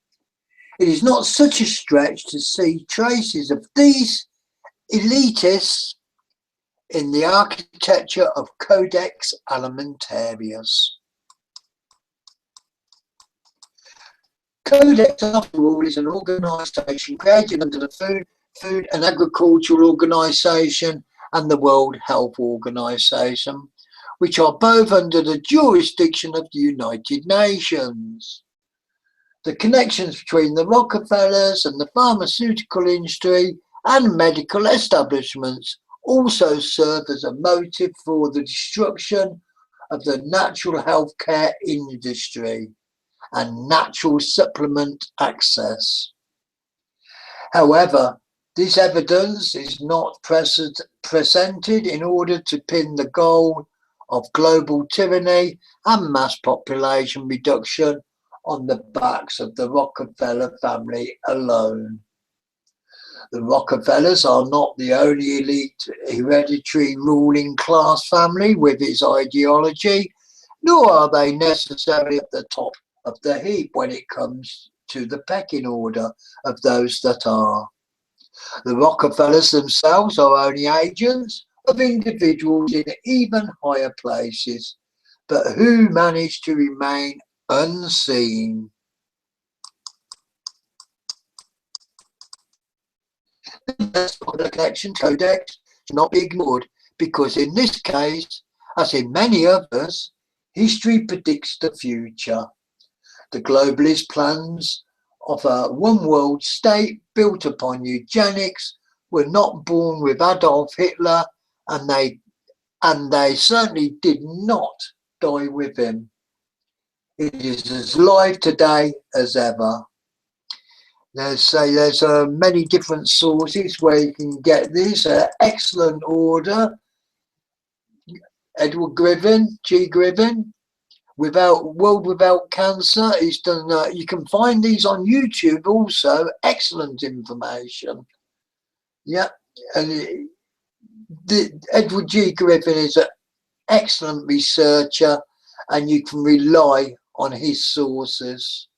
it is not such a stretch to see traces of these elitists in the architecture of Codex Alimentarius. Codex, after all, is an organisation created under the Food and Agricultural Organisation and the World Health Organisation, which are both under the jurisdiction of the United Nations. The connections between the Rockefellers and the pharmaceutical industry and medical establishments also serve as a motive for the destruction of the natural healthcare industry and natural supplement access. However, this evidence is not presented in order to pin the goal of global tyranny and mass population reduction on the backs of the Rockefeller family alone. The Rockefellers are not the only elite hereditary ruling class family with its ideology, nor are they necessarily at the top of the heap when it comes to the pecking order of those that are. The Rockefellers themselves are only agents of individuals in even higher places, but who manage to remain unseen. The collection Codex should not be ignored because in this case, as in many others, history predicts the future. The globalist plans of a one-world state built upon eugenics were not born with Adolf Hitler, and they certainly did not die with him. It is as live today as ever. There's many different sources where you can get this. Excellent order. Edward Griffin, G. Griffin, World Without Cancer. He's done. You can find these on YouTube also. Excellent information. Yeah, and Edward G. Griffin is an excellent researcher, and you can rely on his sources.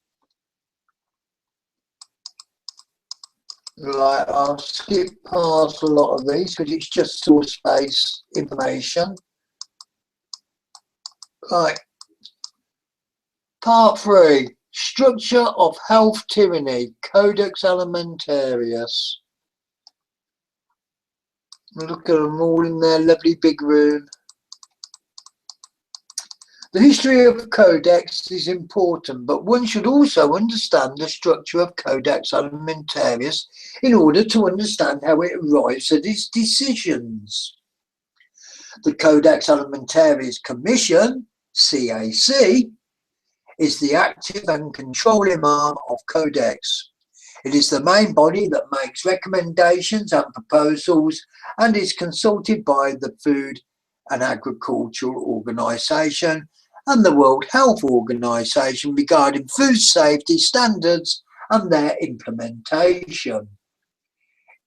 Right, I'll skip past a lot of these because it's just source-based information. Right. Part 3, Structure of Health Tyranny, Codex Alimentarius. Look at them all in their lovely big room. The history of Codex is important, but one should also understand the structure of Codex Alimentarius in order to understand how it arrives at its decisions. The Codex Alimentarius Commission, CAC, is the active and controlling arm of Codex. It is the main body that makes recommendations and proposals and is consulted by the Food and Agricultural Organization and the World Health Organization regarding food safety standards and their implementation.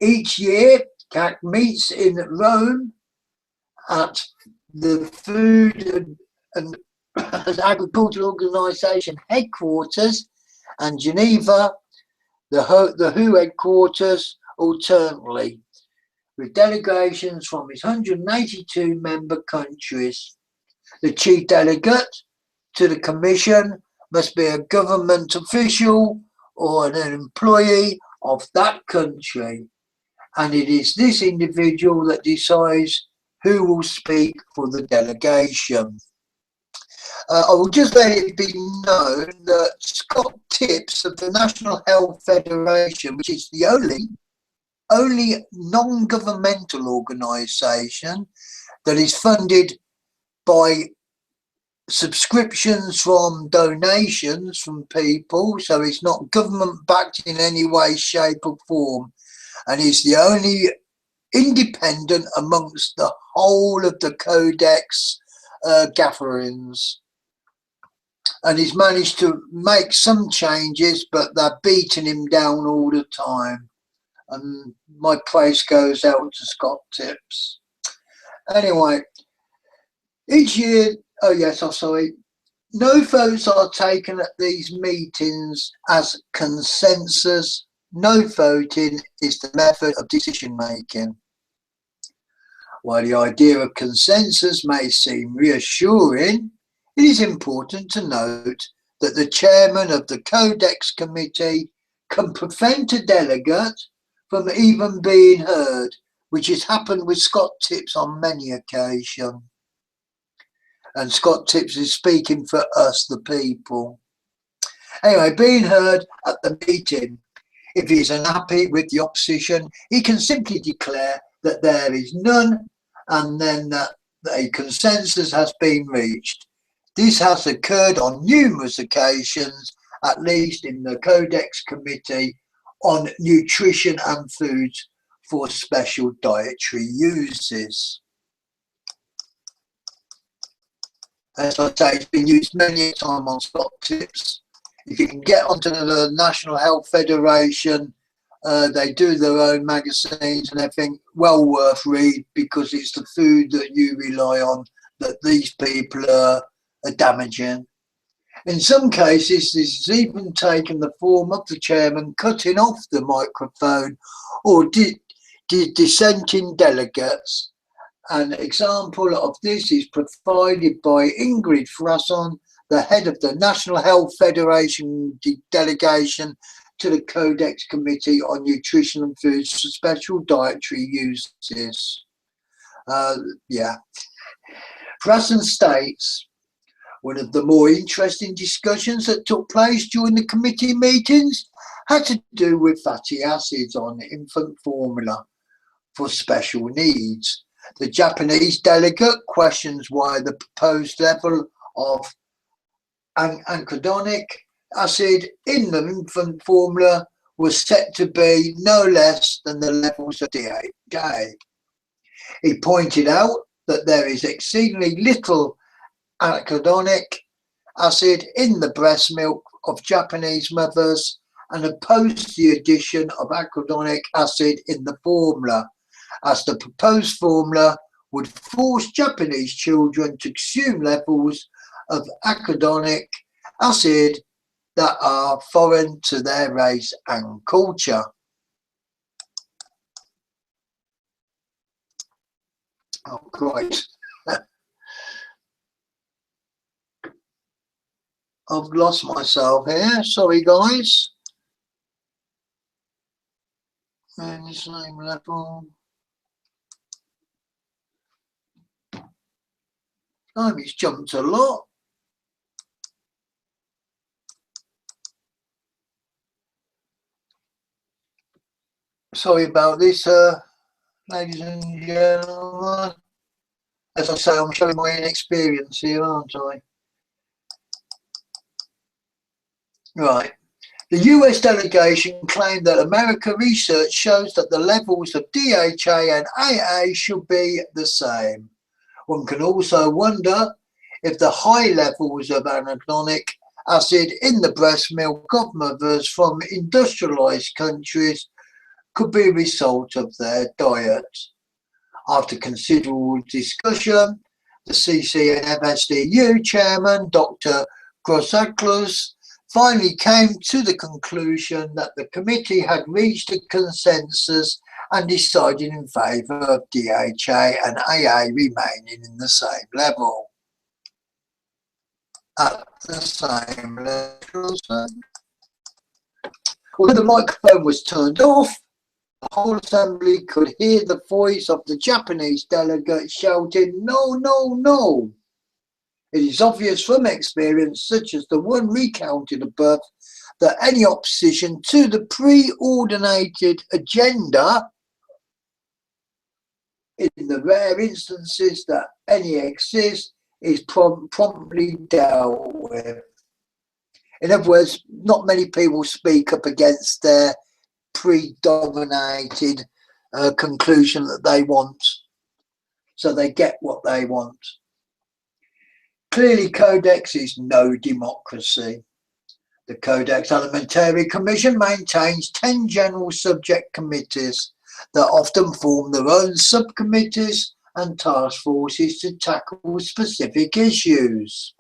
Each year, CAC meets in Rome at the Food and Agricultural Organization headquarters and Geneva, the WHO headquarters, alternately, with delegations from its 182 member countries. The chief delegate to the Commission must be a government official or an employee of that country, and it is this individual that decides who will speak for the delegation. I will just let it be known that Scott Tipps of the National Health Federation, which is the only non-governmental organisation that is funded by subscriptions from donations from people, so it's not government backed in any way, shape or form, and is the only independent amongst the whole of the Codex gatherings, and he's managed to make some changes, but they're beating him down all the time, and my praise goes out to Scott Tipps. Anyway, each year, no votes are taken at these meetings as consensus. No voting is the method of decision making. While the idea of consensus may seem reassuring, it is important to note that the chairman of the Codex Committee can prevent a delegate from even being heard, which has happened with Scott Tipps on many occasions. And Scott Tipps is speaking for us, the people. Anyway, being heard at the meeting. If he is unhappy with the opposition, he can simply declare that there is none, and then that a consensus has been reached. This has occurred on numerous occasions, at least in the Codex Committee on Nutrition and Foods for Special Dietary Uses. As I say, it's been used many times on Scott Tipps. If you can get onto the National Health Federation, they do their own magazines and everything, well worth read, because it's the food that you rely on that these people are damaging. In some cases, this has even taken the form of the chairman cutting off the microphone or dissenting delegates. An example of this is provided by Ingrid Frasson, the head of the National Health Federation delegation to the Codex Committee on Nutrition and Foods for Special Dietary Uses. Frasson states, one of the more interesting discussions that took place during the committee meetings had to do with fatty acids on infant formula for special needs. The Japanese delegate questions why the proposed level of anhydronic acid in the infant formula was set to be no less than the levels of DHA. He pointed out that there is exceedingly little anhydronic acid in the breast milk of Japanese mothers and opposed the addition of anhydronic acid in the formula, as the proposed formula would force Japanese children to consume levels of anhydronic acid that are foreign to their race and culture. Oh, great. I've lost myself here. Sorry, guys. And the same level. Oh, it's jumped a lot. Sorry about this, ladies and gentlemen. As I say, I'm showing my inexperience here, aren't I? Right. The US delegation claimed that American research shows that the levels of DHA and AA should be the same. One can also wonder if the high levels of anagonic acid in the breast milk of mothers from industrialized countries could be a result of their diet. After considerable discussion, the CCNFSDU chairman, Dr. Grosaklos, finally came to the conclusion that the committee had reached a consensus and decided in favour of DHA and AA remaining in the same level. At the same level. When the microphone was turned off, the whole assembly could hear the voice of the Japanese delegate shouting, "No, no, no." It is obvious from experience, such as the one recounted above, that any opposition to the preordinated agenda, in the rare instances that any exist, is promptly dealt with. In other words, not many people speak up against their predominated conclusion that they want, so they get what they want. Clearly, Codex is no democracy. The Codex Alimentarius Commission maintains 10 general subject committees that often form their own subcommittees and task forces to tackle specific issues.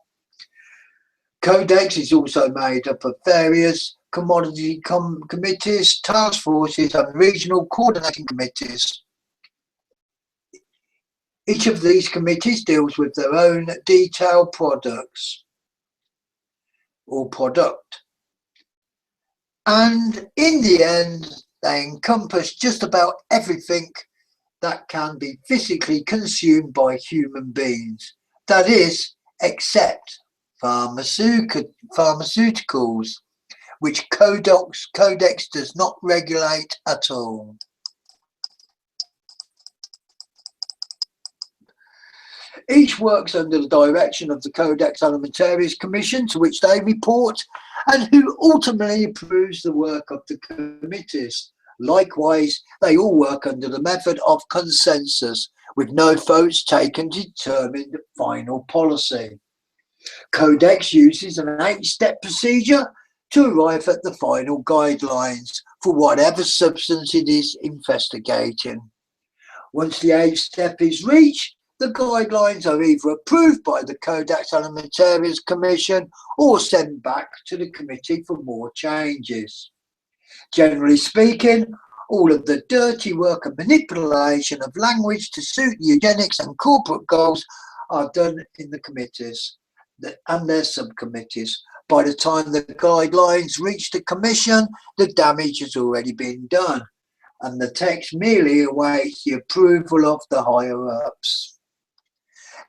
Codex is also made up of various commodity committees, task forces and regional coordinating committees. Each of these committees deals with their own detailed products or product. And in the end, they encompass just about everything that can be physically consumed by human beings. That is, except pharmaceuticals, which Codex does not regulate at all. Each works under the direction of the Codex Alimentarius Commission, to which they report, and who ultimately approves the work of the committees. Likewise, they all work under the method of consensus, with no votes taken to determine the final policy. Codex uses an 8-step procedure to arrive at the final guidelines for whatever substance it is investigating. Once the 8th step is reached, the guidelines are either approved by the Codex Alimentarius Commission or sent back to the committee for more changes. Generally speaking, all of the dirty work and manipulation of language to suit eugenics and corporate goals are done in the committees and their subcommittees. By the time the guidelines reach the commission, the damage has already been done, and the text merely awaits the approval of the higher-ups.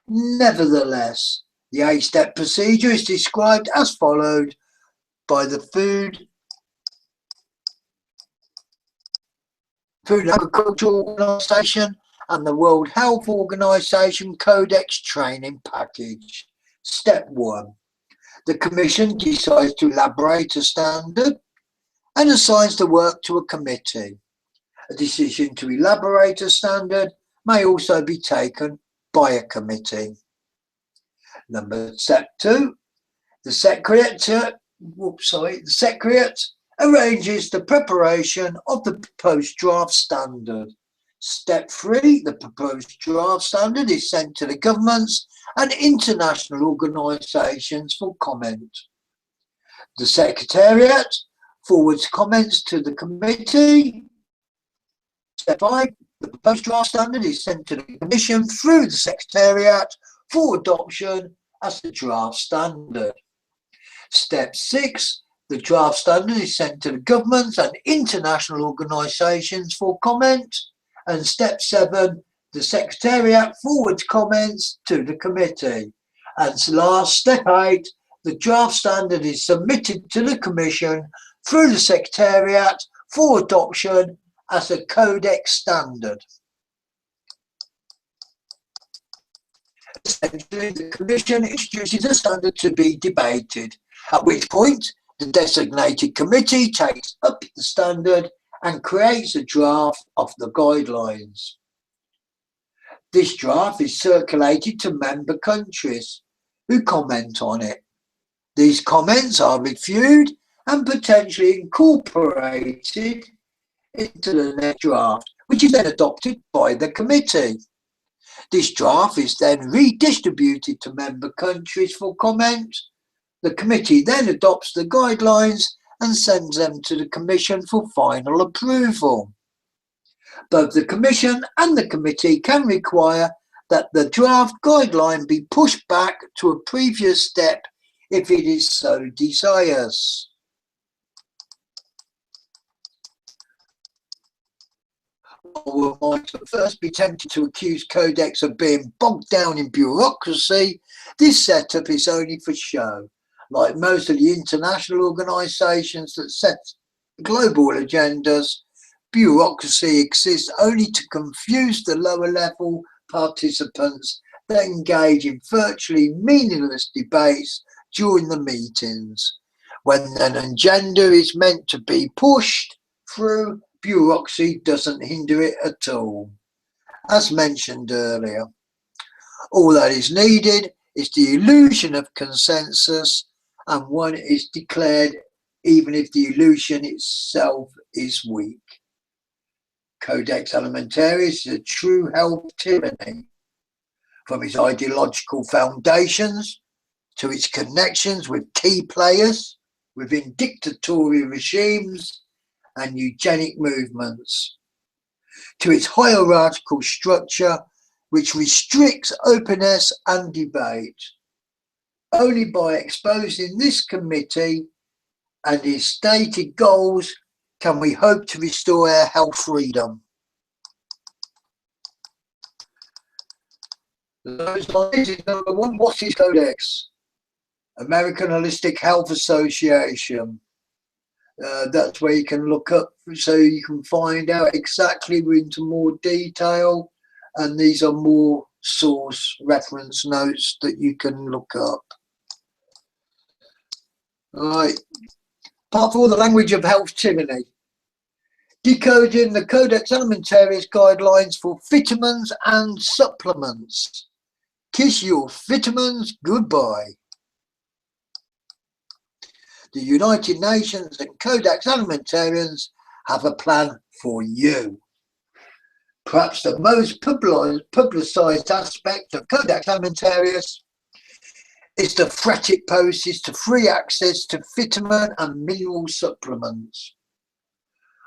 Nevertheless, the 8-step procedure is described as followed by the Food and Agriculture Organization and the World Health Organization Codex Training Package. Step 1. The Commission decides to elaborate a standard and assigns the work to a committee. A decision to elaborate a standard may also be taken by a committee. Step 2. The Secretariat arranges the preparation of the proposed draft standard. Step 3. The proposed draft standard is sent to the governments and international organisations for comment. The Secretariat forwards comments to the committee. Step 5. The proposed draft standard is sent to the Commission through the Secretariat for adoption as the draft standard. Step 6, the draft standard is sent to the governments and international organisations for comment. And step 7, the Secretariat forwards comments to the committee. And last, step 8, the draft standard is submitted to the Commission through the Secretariat for adoption as a Codex standard. Essentially, the Commission introduces a standard to be debated, at which point the designated committee takes up the standard and creates a draft of the guidelines. This draft is circulated to member countries who comment on it. These comments are reviewed and potentially incorporated into the next draft, which is then adopted by the committee. This draft is then redistributed to member countries for comment. The committee then adopts the guidelines and sends them to the Commission for final approval. Both the Commission and the committee can require that the draft guideline be pushed back to a previous step if it is so desires. While we might at first be tempted to accuse Codex of being bogged down in bureaucracy, this setup is only for show. Like most of the international organisations that set global agendas, bureaucracy exists only to confuse the lower level participants that engage in virtually meaningless debates during the meetings. When an agenda is meant to be pushed through, bureaucracy doesn't hinder it at all. As mentioned earlier, all that is needed is the illusion of consensus, and one is declared even if the illusion itself is weak. Codex Alimentarius is a true health tyranny, from its ideological foundations to its connections with key players within dictatorial regimes and eugenic movements, to its hierarchical structure which restricts openness and debate. Only by exposing this committee and its stated goals can we hope to restore our health freedom. Those lines is number 1, what is Codex? American Holistic Health Association. That's where you can look up, so you can find out exactly into more detail, and these are more source reference notes that you can look up. Right. Part 4, the language of health tyranny. Decoding the Codex Alimentarius guidelines for vitamins and supplements. Kiss your vitamins goodbye. The United Nations and Codex Alimentarians have a plan for you. Perhaps the most publicised aspect of Codex Alimentarius is the threat it poses to free access to vitamin and mineral supplements.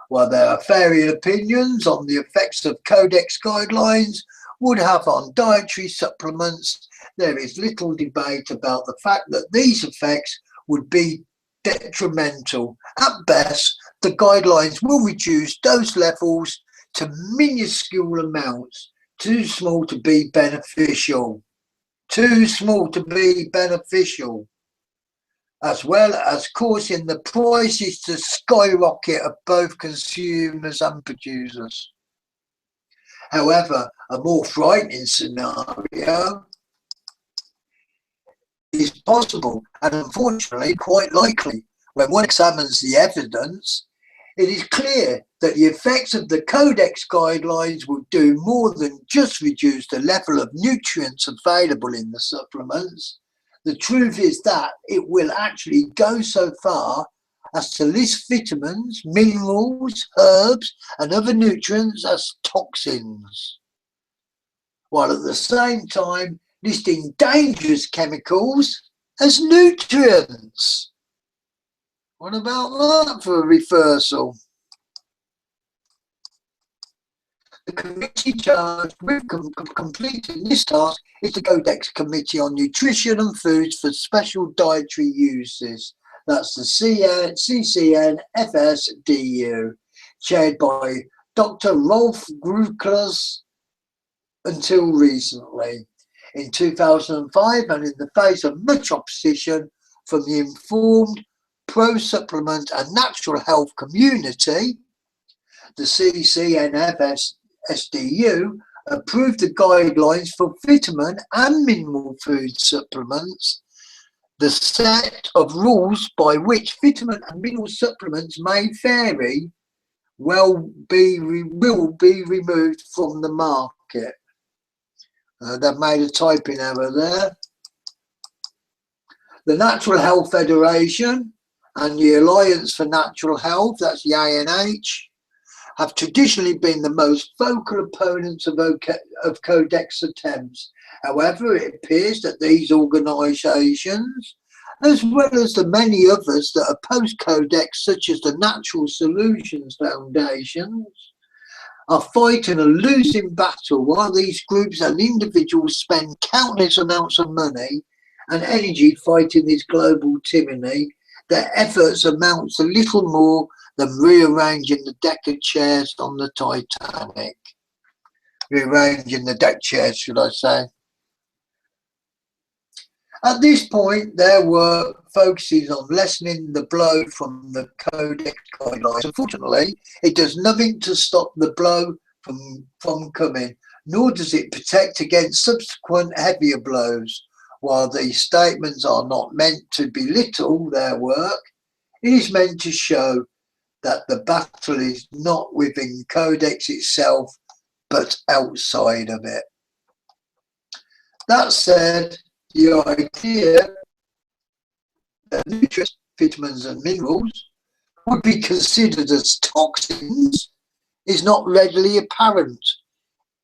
While there are varying opinions on the effects of Codex guidelines would have on dietary supplements, there is little debate about the fact that these effects would be detrimental. At best, the guidelines will reduce dose levels to minuscule amounts, too small to be beneficial. Too small to be beneficial, as well as causing the prices to skyrocket of both consumers and producers. However, a more frightening scenario is possible and unfortunately quite likely. When one examines the evidence, it is clear that the effects of the Codex guidelines will do more than just reduce the level of nutrients available in the supplements. The truth is that it will actually go so far as to list vitamins, minerals, herbs, and other nutrients as toxins, while at the same time listing dangerous chemicals as nutrients. What about that for a reversal? The committee charged with completing this task is the Codex Committee on Nutrition and Foods for Special Dietary Uses. That's the CCNFSDU, chaired by Dr. Rolf Gruklas until recently. In 2005, and in the face of much opposition from the informed, pro-supplement and natural health community, the CCNFSDU approved the guidelines for vitamin and mineral food supplements. The set of rules by which vitamin and mineral supplements may vary will be removed from the market. They've made a typing error there. The Natural Health Federation and the Alliance for Natural Health, that's the ANH, have traditionally been the most vocal opponents of Codex attempts. However, it appears that these organisations, as well as the many others that oppose Codex, such as the Natural Solutions Foundations, are fighting a losing battle, while these groups and individuals spend countless amounts of money and energy fighting this global tyranny. Their efforts amount to little more than rearranging the deck of chairs on the Titanic. Rearranging the deck chairs, should I say. At this point, their work focuses on lessening the blow from the Codex guidelines. Unfortunately, it does nothing to stop the blow from coming, nor does it protect against subsequent heavier blows. While these statements are not meant to belittle their work, it is meant to show that the battle is not within Codex itself, but outside of it. That said, the idea that nutrients, vitamins and minerals would be considered as toxins is not readily apparent,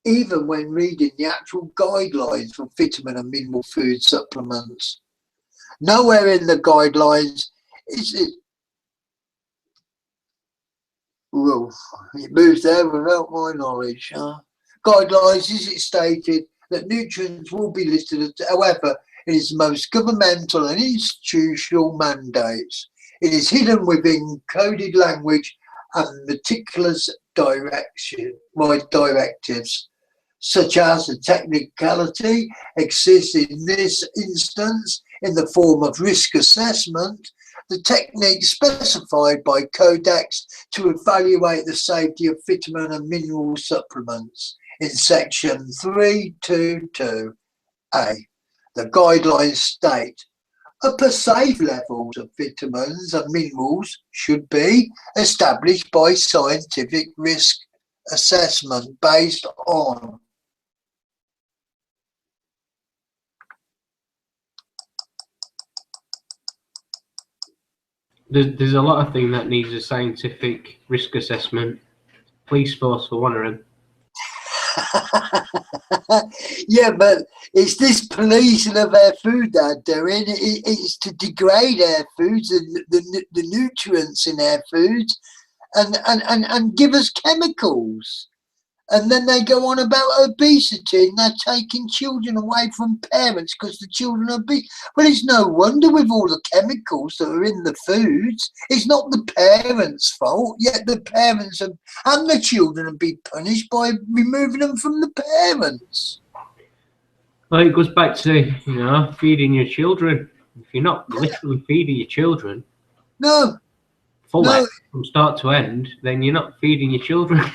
even when reading the actual guidelines for vitamin and mineral food supplements. Nowhere in the guidelines is it. Well, it moves there without my knowledge. Guidelines is it stated that nutrients will be listed, however, it is most governmental and institutional mandates. It is hidden within coded language and meticulous directives, such as the technicality exists in this instance in the form of risk assessment, the technique specified by Codex to evaluate the safety of vitamin and mineral supplements in section 322A. The guidelines state upper safe levels of vitamins and minerals should be established by scientific risk assessment based on There's a lot of things that needs a scientific risk assessment. Police force for one of them. Yeah, but it's this policing of our food they're doing. It's to degrade our foods, the nutrients in our foods, and give us chemicals. And then they go on about obesity, and they're taking children away from parents because the children are obese. Well, it's no wonder with all the chemicals that are in the foods. It's not the parents' fault, yet the parents and the children will be punished by removing them from the parents. Well, it goes back to, feeding your children. If you're not literally feeding your children, from start to end, then you're not feeding your children.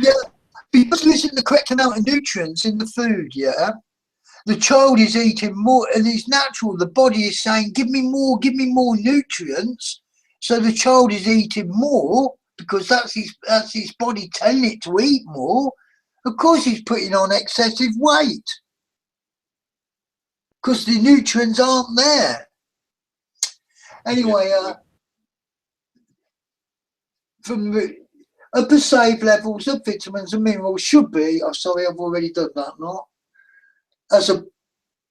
Yeah, because there isn't the correct amount of nutrients in the food, yeah? The child is eating more, and it's natural. The body is saying, give me more nutrients. So the child is eating more because that's his body telling it to eat more. Of course he's putting on excessive weight because the nutrients aren't there. Anyway, from the upper safe levels of vitamins and minerals should be, oh sorry, I've already done that now, as a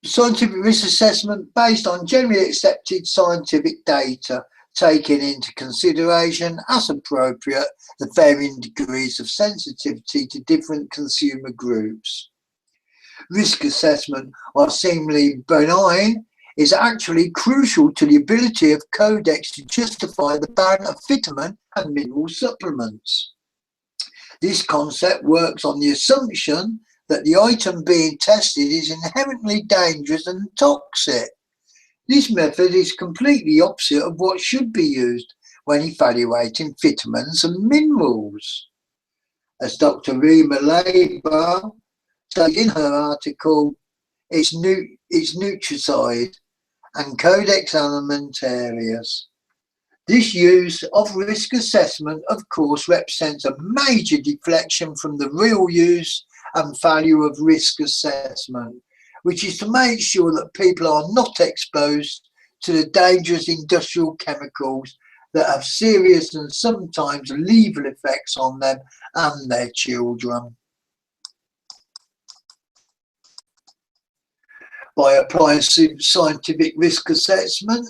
scientific risk assessment based on generally accepted scientific data taking into consideration, as appropriate, the varying degrees of sensitivity to different consumer groups. Risk assessment, while seemingly benign, is actually crucial to the ability of Codex to justify the ban of vitamin and mineral supplements. This concept works on the assumption that the item being tested is inherently dangerous and toxic. This method is completely opposite of what should be used when evaluating vitamins and minerals. As Dr. Rima Leiber said in her article, it's nutricide and Codex Alimentarius. This use of risk assessment, of course, represents a major deflection from the real use and value of risk assessment, which is to make sure that people are not exposed to the dangerous industrial chemicals that have serious and sometimes lethal effects on them and their children. By applying scientific risk assessment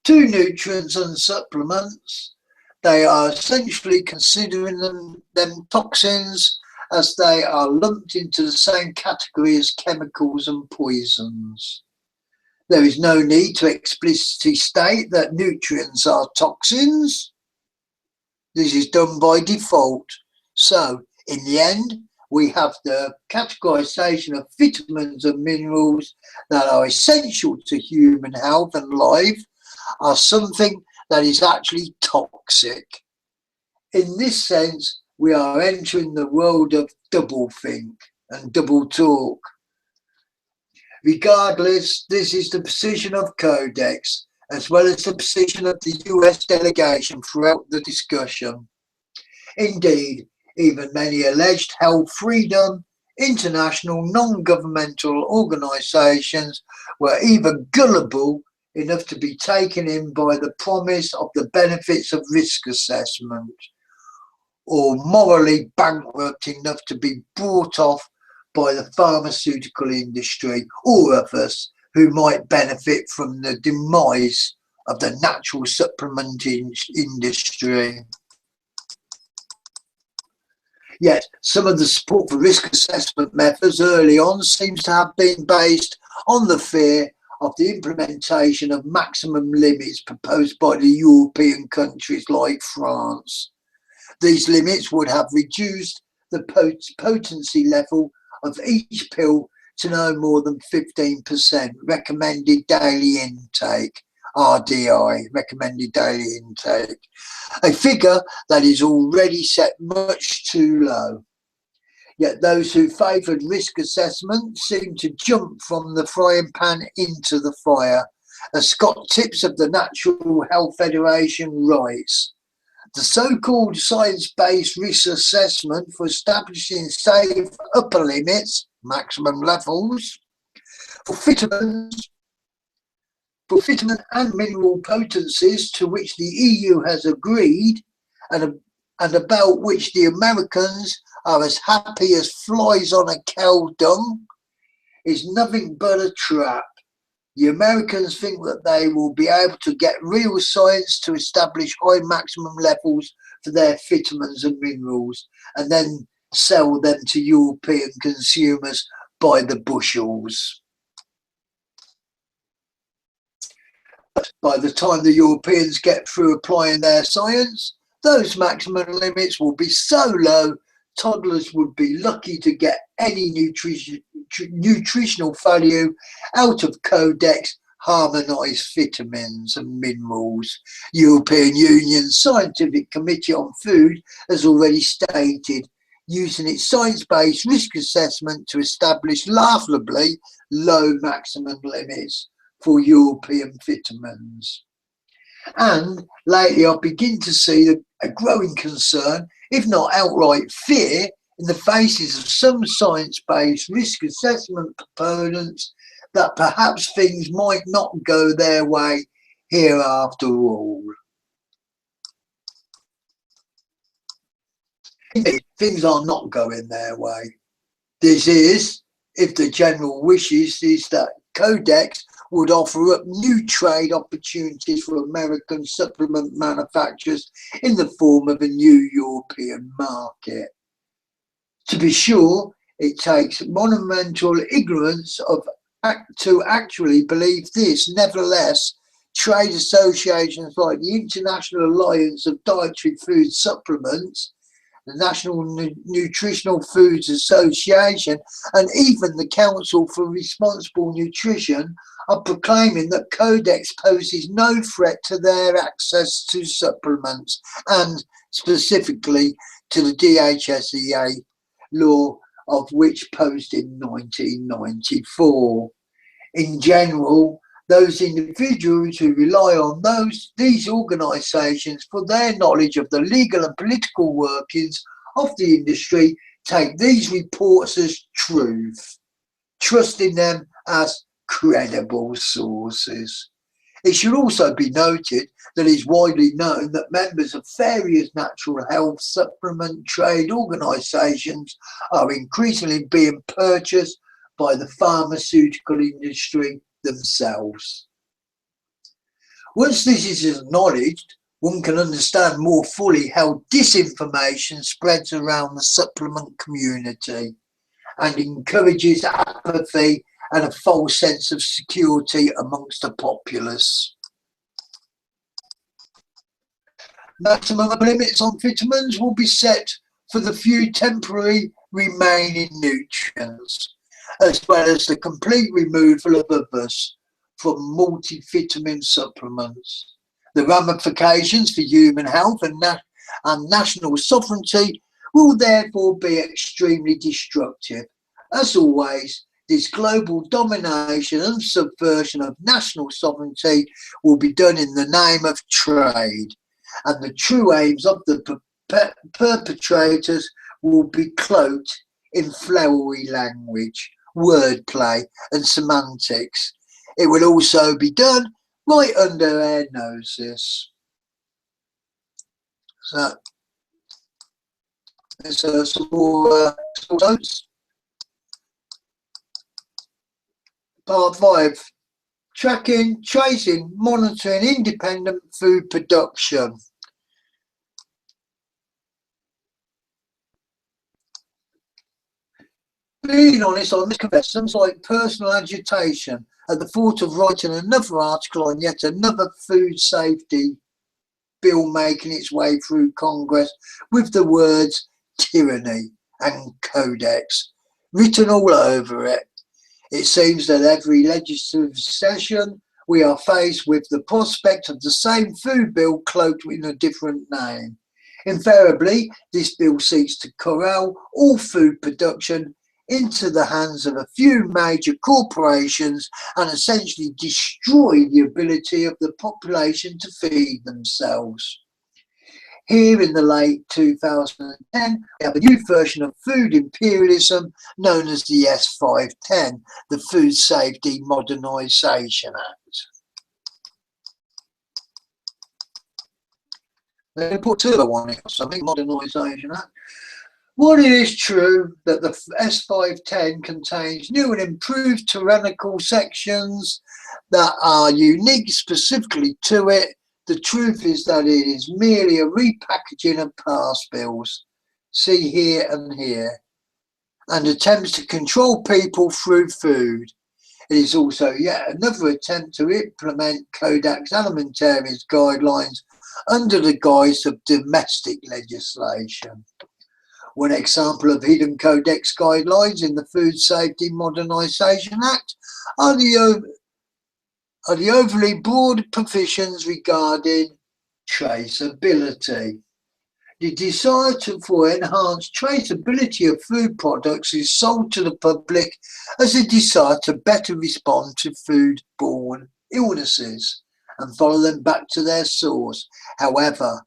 to nutrients and supplements, they are essentially considering them toxins, as they are lumped into the same category as chemicals and poisons. There is no need to explicitly state that nutrients are toxins. This is done by default. So, in the end, we have the categorization of vitamins and minerals that are essential to human health and life are something that is actually toxic. In this sense, we are entering the world of doublethink and double talk. Regardless, this is the position of Codex, as well as the position of the US delegation throughout the discussion. Indeed, even many alleged health freedom, international non-governmental organisations were either gullible enough to be taken in by the promise of the benefits of risk assessment, or morally bankrupt enough to be bought off by the pharmaceutical industry or others who might benefit from the demise of the natural supplement industry. Yet some of the support for risk assessment methods early on seems to have been based on the fear of the implementation of maximum limits proposed by the European countries like France. These limits would have reduced the potency level of each pill to no more than 15% recommended daily intake, RDI, recommended daily intake, a figure that is already set much too low. Yet those who favoured risk assessment seem to jump from the frying pan into the fire. As Scott Tips of the Natural Health Federation writes, the so-called science-based risk assessment for establishing safe upper limits, maximum levels, for vitamin and mineral potencies to which the EU has agreed and about which the Americans are as happy as flies on a cow dung, is nothing but a trap. The Americans think that they will be able to get real science to establish high maximum levels for their vitamins and minerals and then sell them to European consumers by the bushels. But by the time the Europeans get through applying their science, those maximum limits will be so low, toddlers would be lucky to get any nutritional value out of Codex harmonised vitamins and minerals. European Union Scientific Committee on Food has already stated, using its science-based risk assessment to establish laughably low maximum limits for European vitamins. And lately I begin to see a growing concern, if not outright fear, in the faces of some science-based risk assessment proponents that perhaps things might not go their way here after all. Indeed, things are not going their way. This is, if the general wishes is that Codex would offer up new trade opportunities for American supplement manufacturers in the form of a new European market. To be sure, it takes monumental ignorance to actually believe this. Nevertheless, trade associations like the International Alliance of Dietary Food Supplements, the National Nutritional Foods Association, and even the Council for Responsible Nutrition are proclaiming that Codex poses no threat to their access to supplements, and specifically to the DHSEA law, of which posed in 1994. In general, those individuals who rely on these organisations for their knowledge of the legal and political workings of the industry take these reports as truth, trusting them as credible sources. It should also be noted that it is widely known that members of various natural health supplement trade organisations are increasingly being purchased by the pharmaceutical industry themselves. Once this is acknowledged, one can understand more fully how disinformation spreads around the supplement community and encourages apathy and a false sense of security amongst the populace. Maximum limits on vitamins will be set for the few temporary remaining nutrients, as well as the complete removal of others from multivitamin supplements. The ramifications for human health and national sovereignty will therefore be extremely destructive. As always, this global domination and subversion of national sovereignty will be done in the name of trade, and the true aims of the perpetrators will be cloaked in flowery language, wordplay and semantics. It will also be done right under our noses. So there's some more notes. Part 5. Tracking, tracing, monitoring independent food production. Being honest, I must confess, some like personal agitation at the thought of writing another article on yet another food safety bill making its way through Congress with the words tyranny and Codex written all over it. It seems that every legislative session we are faced with the prospect of the same food bill cloaked in a different name. Invariably, this bill seeks to corral all food production into the hands of a few major corporations and essentially destroy the ability of the population to feed themselves. Here in the late 2010, we have a new version of food imperialism known as the S510, the Food Safety Modernisation Act. They put turbo on it or something, Modernisation Act. While it is true that the S510 contains new and improved tyrannical sections that are unique specifically to it, the truth is that it is merely a repackaging of past bills, see here and here, and attempts to control people through food. It is also yet another attempt to implement Codex Alimentarius guidelines under the guise of domestic legislation. One example of hidden Codex guidelines in the Food Safety Modernisation Act are the overly broad provisions regarding traceability. The desire for enhanced traceability of food products is sold to the public as a desire to better respond to food-borne illnesses and follow them back to their source. However,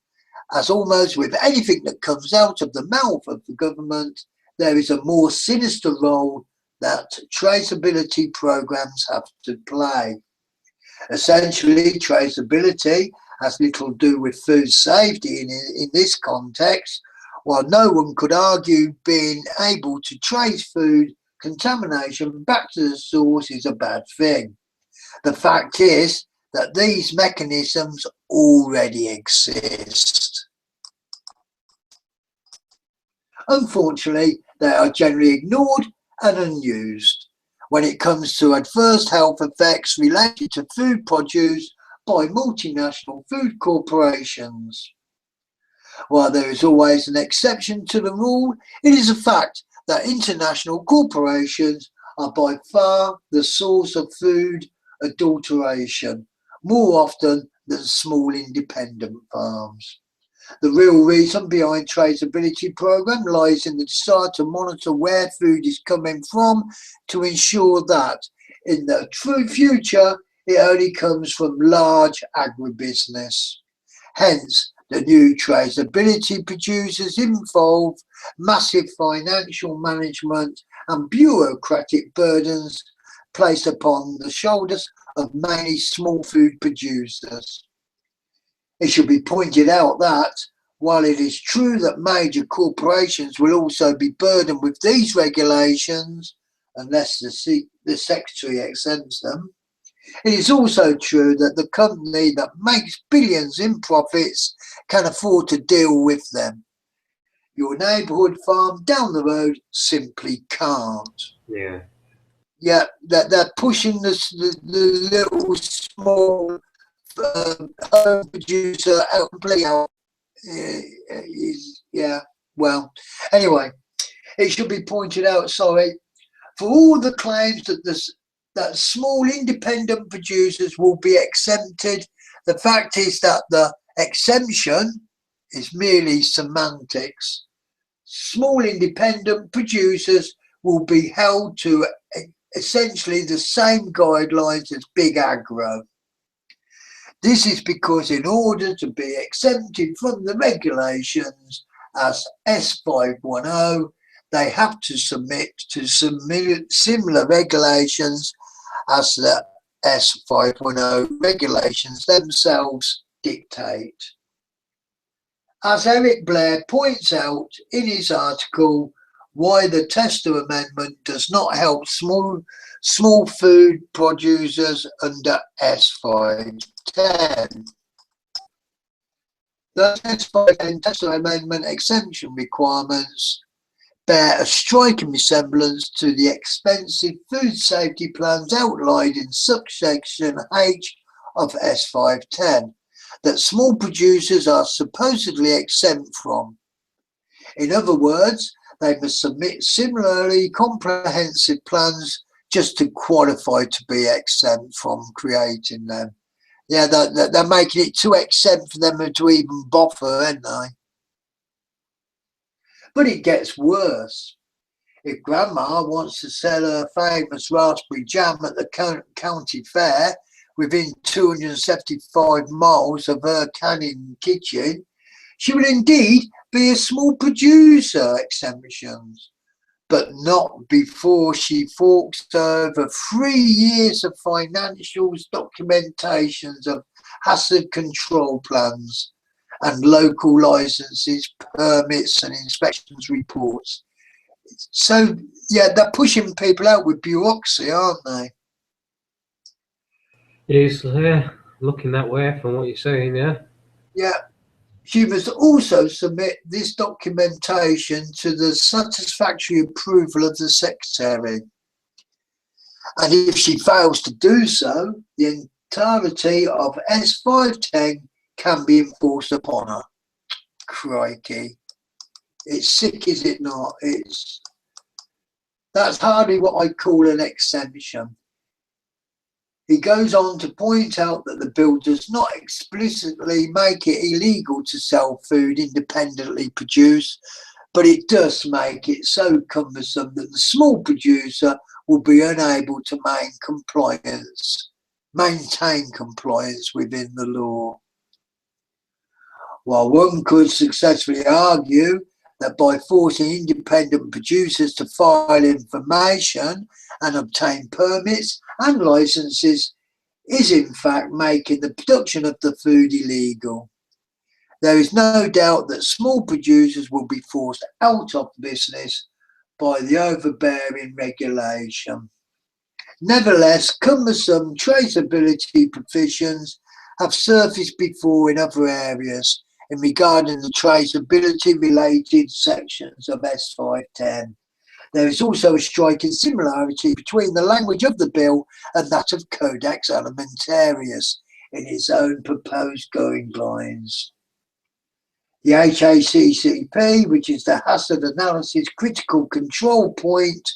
as almost with anything that comes out of the mouth of the government, there is a more sinister role that traceability programs have to play. Essentially, traceability has little to do with food safety in this context, while no one could argue being able to trace food contamination back to the source is a bad thing. The fact is that these mechanisms already exist. Unfortunately, they are generally ignored and unused when it comes to adverse health effects related to food produced by multinational food corporations. While there is always an exception to the rule, it is a fact that international corporations are by far the source of food adulteration, more often than small independent farms. The real reason behind traceability program lies in the desire to monitor where food is coming from to ensure that in the true future it only comes from large agribusiness. Hence, the new traceability producers involve massive financial management and bureaucratic burdens placed upon the shoulders of mainly small food producers. It should be pointed out that, while it is true that major corporations will also be burdened with these regulations, unless the Secretary exempts them, it is also true that the company that makes billions in profits can afford to deal with them. Your neighbourhood farm down the road simply can't. Yeah. Yeah, they're pushing the little small home producer out completely out. Yeah, well, anyway, it should be pointed out, sorry, for all the claims that small independent producers will be exempted, the fact is that the exemption is merely semantics. Small independent producers will be held to essentially the same guidelines as big agro. This is because in order to be exempted from the regulations as S510, they have to submit to similar regulations as the S510 regulations themselves dictate. As Eric Blair points out in his article, Why the Tester Amendment Does Not Help Small Food Producers Under S510. The S510 Tester Amendment exemption requirements bear a striking resemblance to the expensive food safety plans outlined in subsection H of S510 that small producers are supposedly exempt from. In other words, they must submit similarly comprehensive plans just to qualify to be exempt from creating them. Yeah, they're making it too exempt for them to even bother, aren't they? But it gets worse. If Grandma wants to sell her famous raspberry jam at the county fair within 275 miles of her canning kitchen, she will indeed be a small producer exemptions, but not before she forks over 3 years of financials, documentations of hazard control plans and local licenses, permits and inspections reports. So, yeah, they're pushing people out with bureaucracy, aren't they? It is looking that way from what you're saying, yeah? Yeah. She must also submit this documentation to the satisfactory approval of the Secretary. And if she fails to do so, the entirety of S510 can be enforced upon her. Crikey. It's sick, is it not? That's hardly what I call an exemption. He goes on to point out that the bill does not explicitly make it illegal to sell food independently produced, but it does make it so cumbersome that the small producer will be unable to maintain compliance within the law. While one could successfully argue that by forcing independent producers to file information and obtain permits and licenses is in fact making the production of the food illegal. There is no doubt that small producers will be forced out of business by the overbearing regulation. Nevertheless, cumbersome traceability provisions have surfaced before in other areas in regarding the traceability related sections of S510. There is also a striking similarity between the language of the bill and that of Codex Alimentarius in its own proposed guidelines. The HACCP, which is the Hazard Analysis Critical Control Point,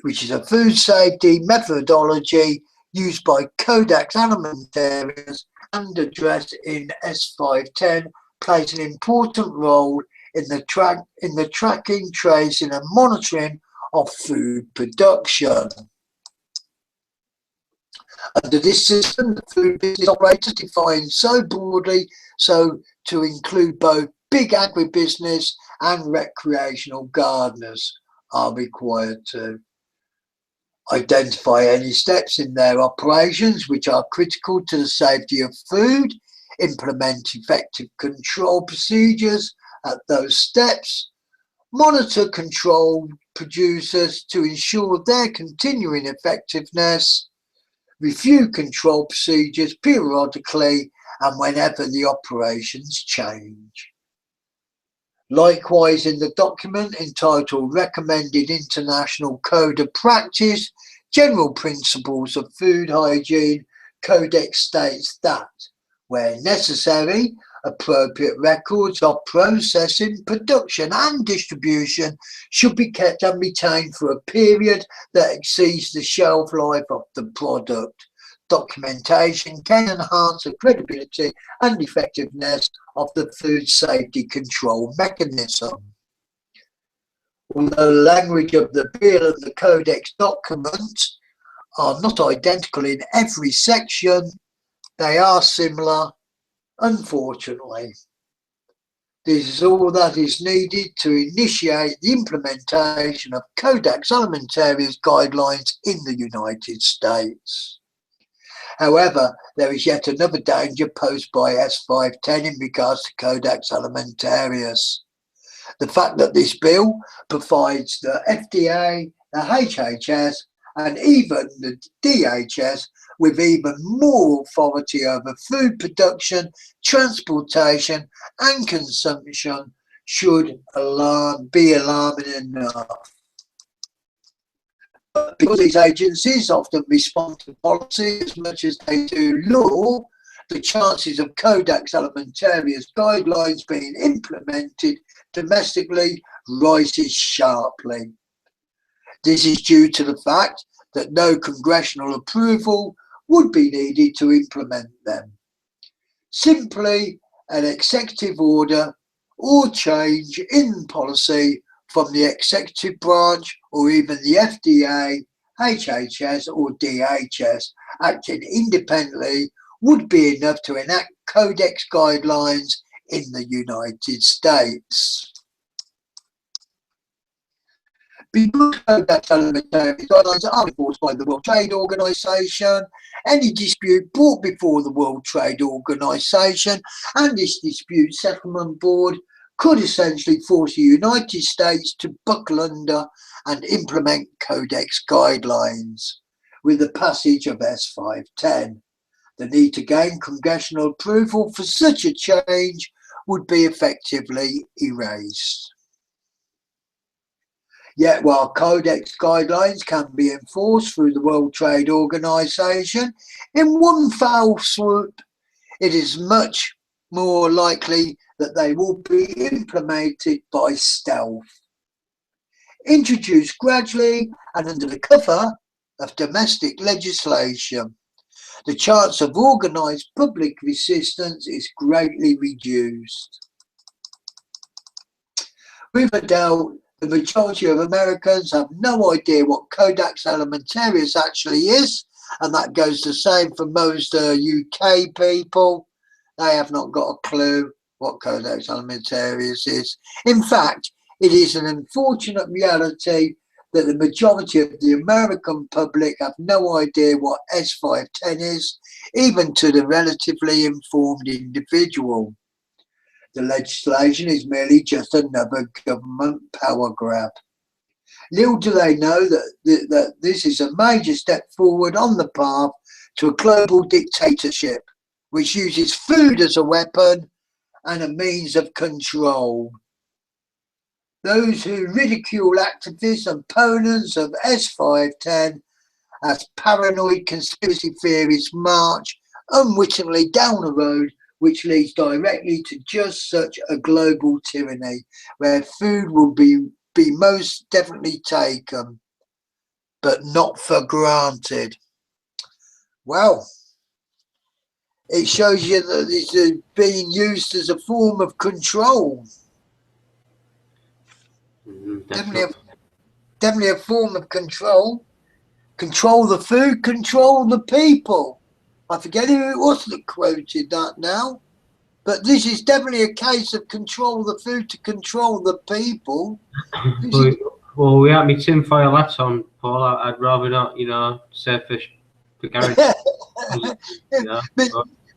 which is a food safety methodology used by Codex Alimentarius and addressed in S510, plays an important role in the tracking, tracing and monitoring of food production. Under this system, the food business operators defined so broadly so to include both big agribusiness and recreational gardeners are required to identify any steps in their operations which are critical to the safety of food, implement effective control procedures at those steps, monitor control producers to ensure their continuing effectiveness, review control procedures periodically and whenever the operations change. Likewise, in the document entitled Recommended International Code of Practice, General Principles of Food Hygiene, Codex states that, where necessary, appropriate records of processing, production and distribution should be kept and retained for a period that exceeds the shelf life of the product. Documentation can enhance the credibility and effectiveness of the food safety control mechanism. Although the language of the bill and the Codex documents are not identical in every section, they are similar. Unfortunately, this is all that is needed to initiate the implementation of Codex Alimentarius guidelines in the United States. However, there is yet another danger posed by S510 in regards to Codex Alimentarius. The fact that this bill provides the FDA, the HHS, and even the DHS with even more authority over food production, transportation and consumption should be alarming enough. Because these agencies often respond to policy as much as they do law, the chances of Codex Alimentarius guidelines being implemented domestically rises sharply. This is due to the fact that no congressional approval would be needed to implement them. Simply an executive order or change in policy from the executive branch or even the FDA, HHS or DHS acting independently would be enough to enact Codex guidelines in the United States. Because Codex Alimentarius guidelines are enforced by the World Trade Organization, any dispute brought before the World Trade Organization and this dispute settlement board could essentially force the United States to buckle under and implement Codex guidelines. With the passage of S510, the need to gain congressional approval for such a change would be effectively erased. Yet while Codex guidelines can be enforced through the World Trade Organization, in one foul swoop, it is much more likely that they will be implemented by stealth. Introduced gradually and under the cover of domestic legislation, the chance of organised public resistance is greatly reduced. Without doubt, the majority of Americans have no idea what Codex Alimentarius actually is, and that goes the same for most UK people. They have not got a clue what Codex Alimentarius is. In fact, it is an unfortunate reality that the majority of the American public have no idea what S510 is, even to the relatively informed individual. The legislation is merely just another government power grab. Little do they know that this is a major step forward on the path to a global dictatorship, which uses food as a weapon and a means of control. Those who ridicule activists and opponents of S510 as paranoid conspiracy theorists march unwittingly down a road which leads directly to just such a global tyranny, where food will be most definitely taken, but not for granted. Well, it shows you that it's being used as a form of control. Definitely a form of control. Control the food, control the people. I forget who it was that quoted that now, but this is definitely a case of control the food to control the people. Well, we had me tinfoil hat on, Paul. I'd rather not, say for guarantee.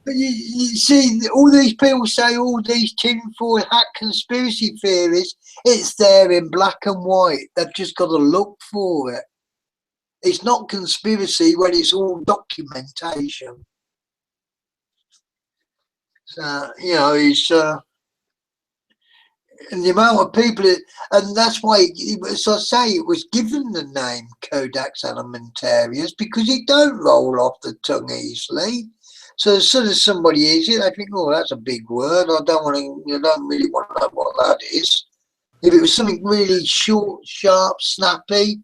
But you see, all these people say all these tinfoil hat conspiracy theories, it's there in black and white. They've just got to look for it. It's not conspiracy when it's all documentation. So, it's... and the amount of people, and that's why, as I say, it was given the name Codex Alimentarius, because it don't roll off the tongue easily. So as soon as somebody hears it, they think, "Oh, that's a big word. I don't really want to know what that is." If it was something really short, sharp, snappy,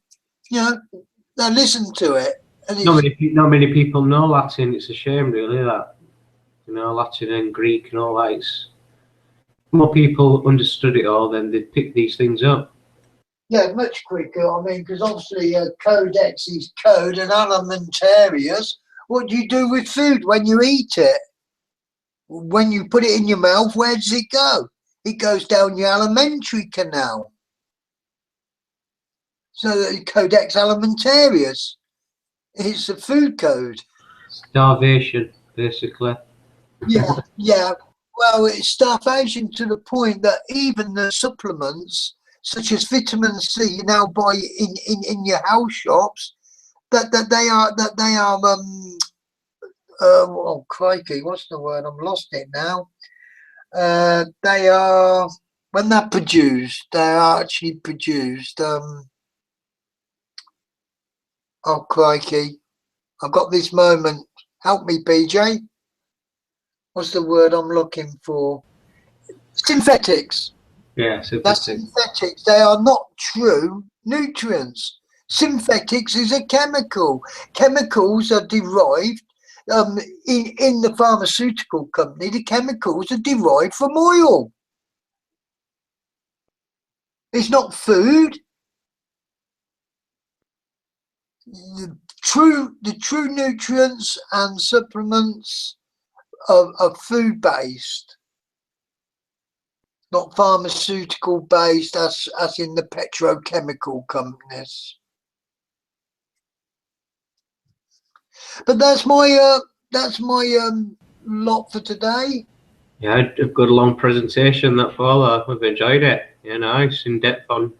they listen to it. And not many people know Latin. It's a shame, really, that Latin and Greek and all that. It's more people understood it all, then they'd pick these things up. Yeah, much quicker. I mean, because obviously Codex is code and Alimentarius. What do you do with food when you eat it? When you put it in your mouth, where does it go? It goes down your alimentary canal. So the Codex Alimentarius, it's a food code. Starvation, basically. Yeah. Well, it's starvation to the point that even the supplements, such as vitamin C, you now buy in your house shops, that they are oh crikey, what's the word? I've lost it now. They are, when they're produced, they are actually produced. Oh crikey, I've got this moment. Help me, BJ. What's the word I'm looking for? Synthetics. Yeah, synthetics. That's synthetics. They are not true nutrients. Synthetics is a chemical. Chemicals are derived in the pharmaceutical company. The chemicals are derived from oil. It's not food. The true nutrients and supplements are food based, not pharmaceutical based as in the petrochemical companies. But that's my lot for today. Yeah, a good long presentation, that Paul. We've enjoyed it. It's in depth on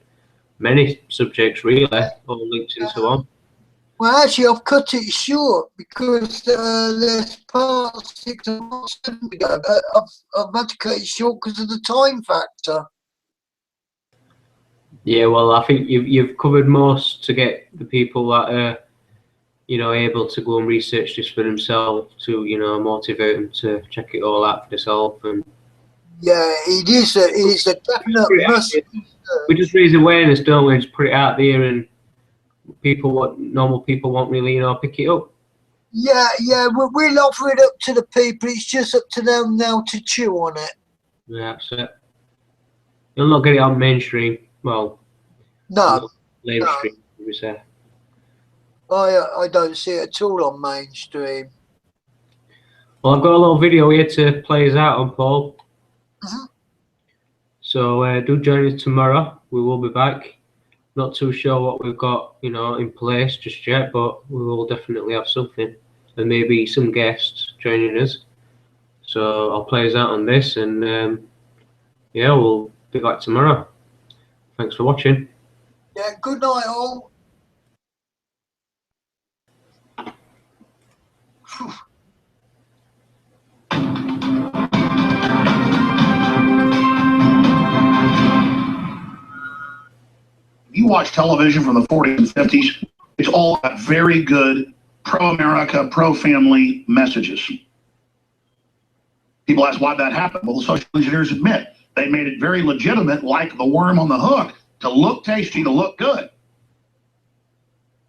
many subjects, really, all linked into one. Well, actually, I've cut it short because there's part 6 and part 7 to go. I've had to cut it short because of the time factor. Yeah, well, I think you've covered most to get the people that are, able to go and research this for themselves, to, motivate them to check it all out for themselves. And yeah, it is a definite must. We just raise awareness, don't we? Just put it out there, and normal people won't really, pick it up. Yeah, we'll offer it up to the people. It's just up to them now to chew on it. Yeah, that's it. You'll not get it on mainstream. Well, no, mainstream, we say. I don't see it at all on mainstream. Well, I've got a little video here to play us out on, Paul. So do join us tomorrow. We will be back. Not too sure what we've got, in place just yet, but we will definitely have something, and maybe some guests joining us. So I'll play us out on this, and yeah, we'll be back tomorrow. Thanks for watching. Yeah, good night all. You watch television from the 40s and 50s, it's all got very good pro-America, pro-family messages. People ask why that happened. Well, the social engineers admit they made it very legitimate, like the worm on the hook, to look tasty, to look good.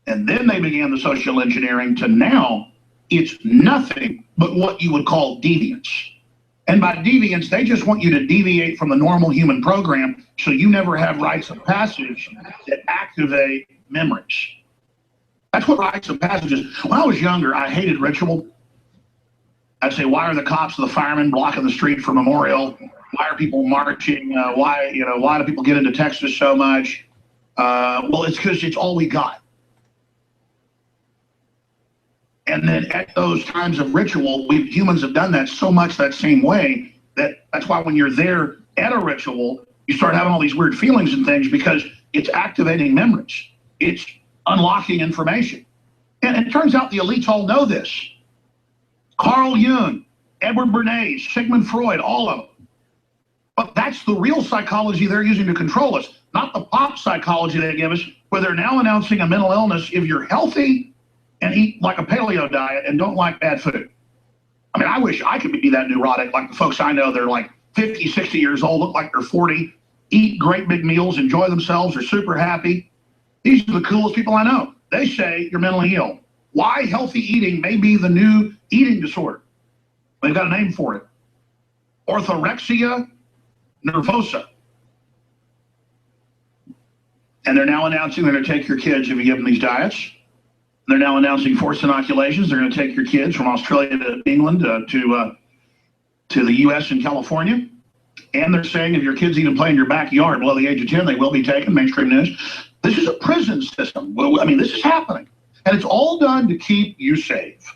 And then they began the social engineering to now it's nothing but what you would call deviance. And by deviance, they just want you to deviate from the normal human program so you never have rites of passage that activate memories. That's what rites of passage is. When I was younger, I hated ritual. I'd say, why are the cops and the firemen blocking the street for Memorial? Why are people marching? Why do people get into Texas so much? Well, it's because it's all we got. And then at those times of ritual, humans have done that so much that same way that's why when you're there at a ritual, you start having all these weird feelings and things because it's activating memories. It's unlocking information. And it turns out the elites all know this. Carl Jung, Edward Bernays, Sigmund Freud, all of them. But that's the real psychology they're using to control us, not the pop psychology they give us, where they're now announcing a mental illness if you're healthy and eat like a paleo diet and don't like bad food. I mean, I wish I could be that neurotic like the folks I know. They're like 50, 60 years old, look like they're 40, eat great big meals, enjoy themselves, are super happy. These are the coolest people I know. They say you're mentally ill. Why healthy eating may be the new eating disorder. They've got a name for it. Orthorexia nervosa. And they're now announcing they're going to take your kids if you give them these diets. They're now announcing forced inoculations. They're going to take your kids from Australia to England to the U.S. and California. And they're saying if your kids even play in your backyard below the age of 10, they will be taken, mainstream news. This is a prison system. Well, I mean, this is happening. And it's all done to keep you safe.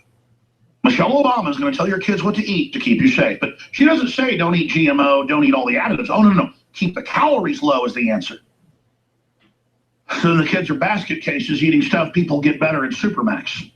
Michelle Obama is going to tell your kids what to eat to keep you safe. But she doesn't say don't eat GMO, don't eat all the additives. Oh, no. Keep the calories low is the answer. So the kids are basket cases eating stuff people get better at Supermax.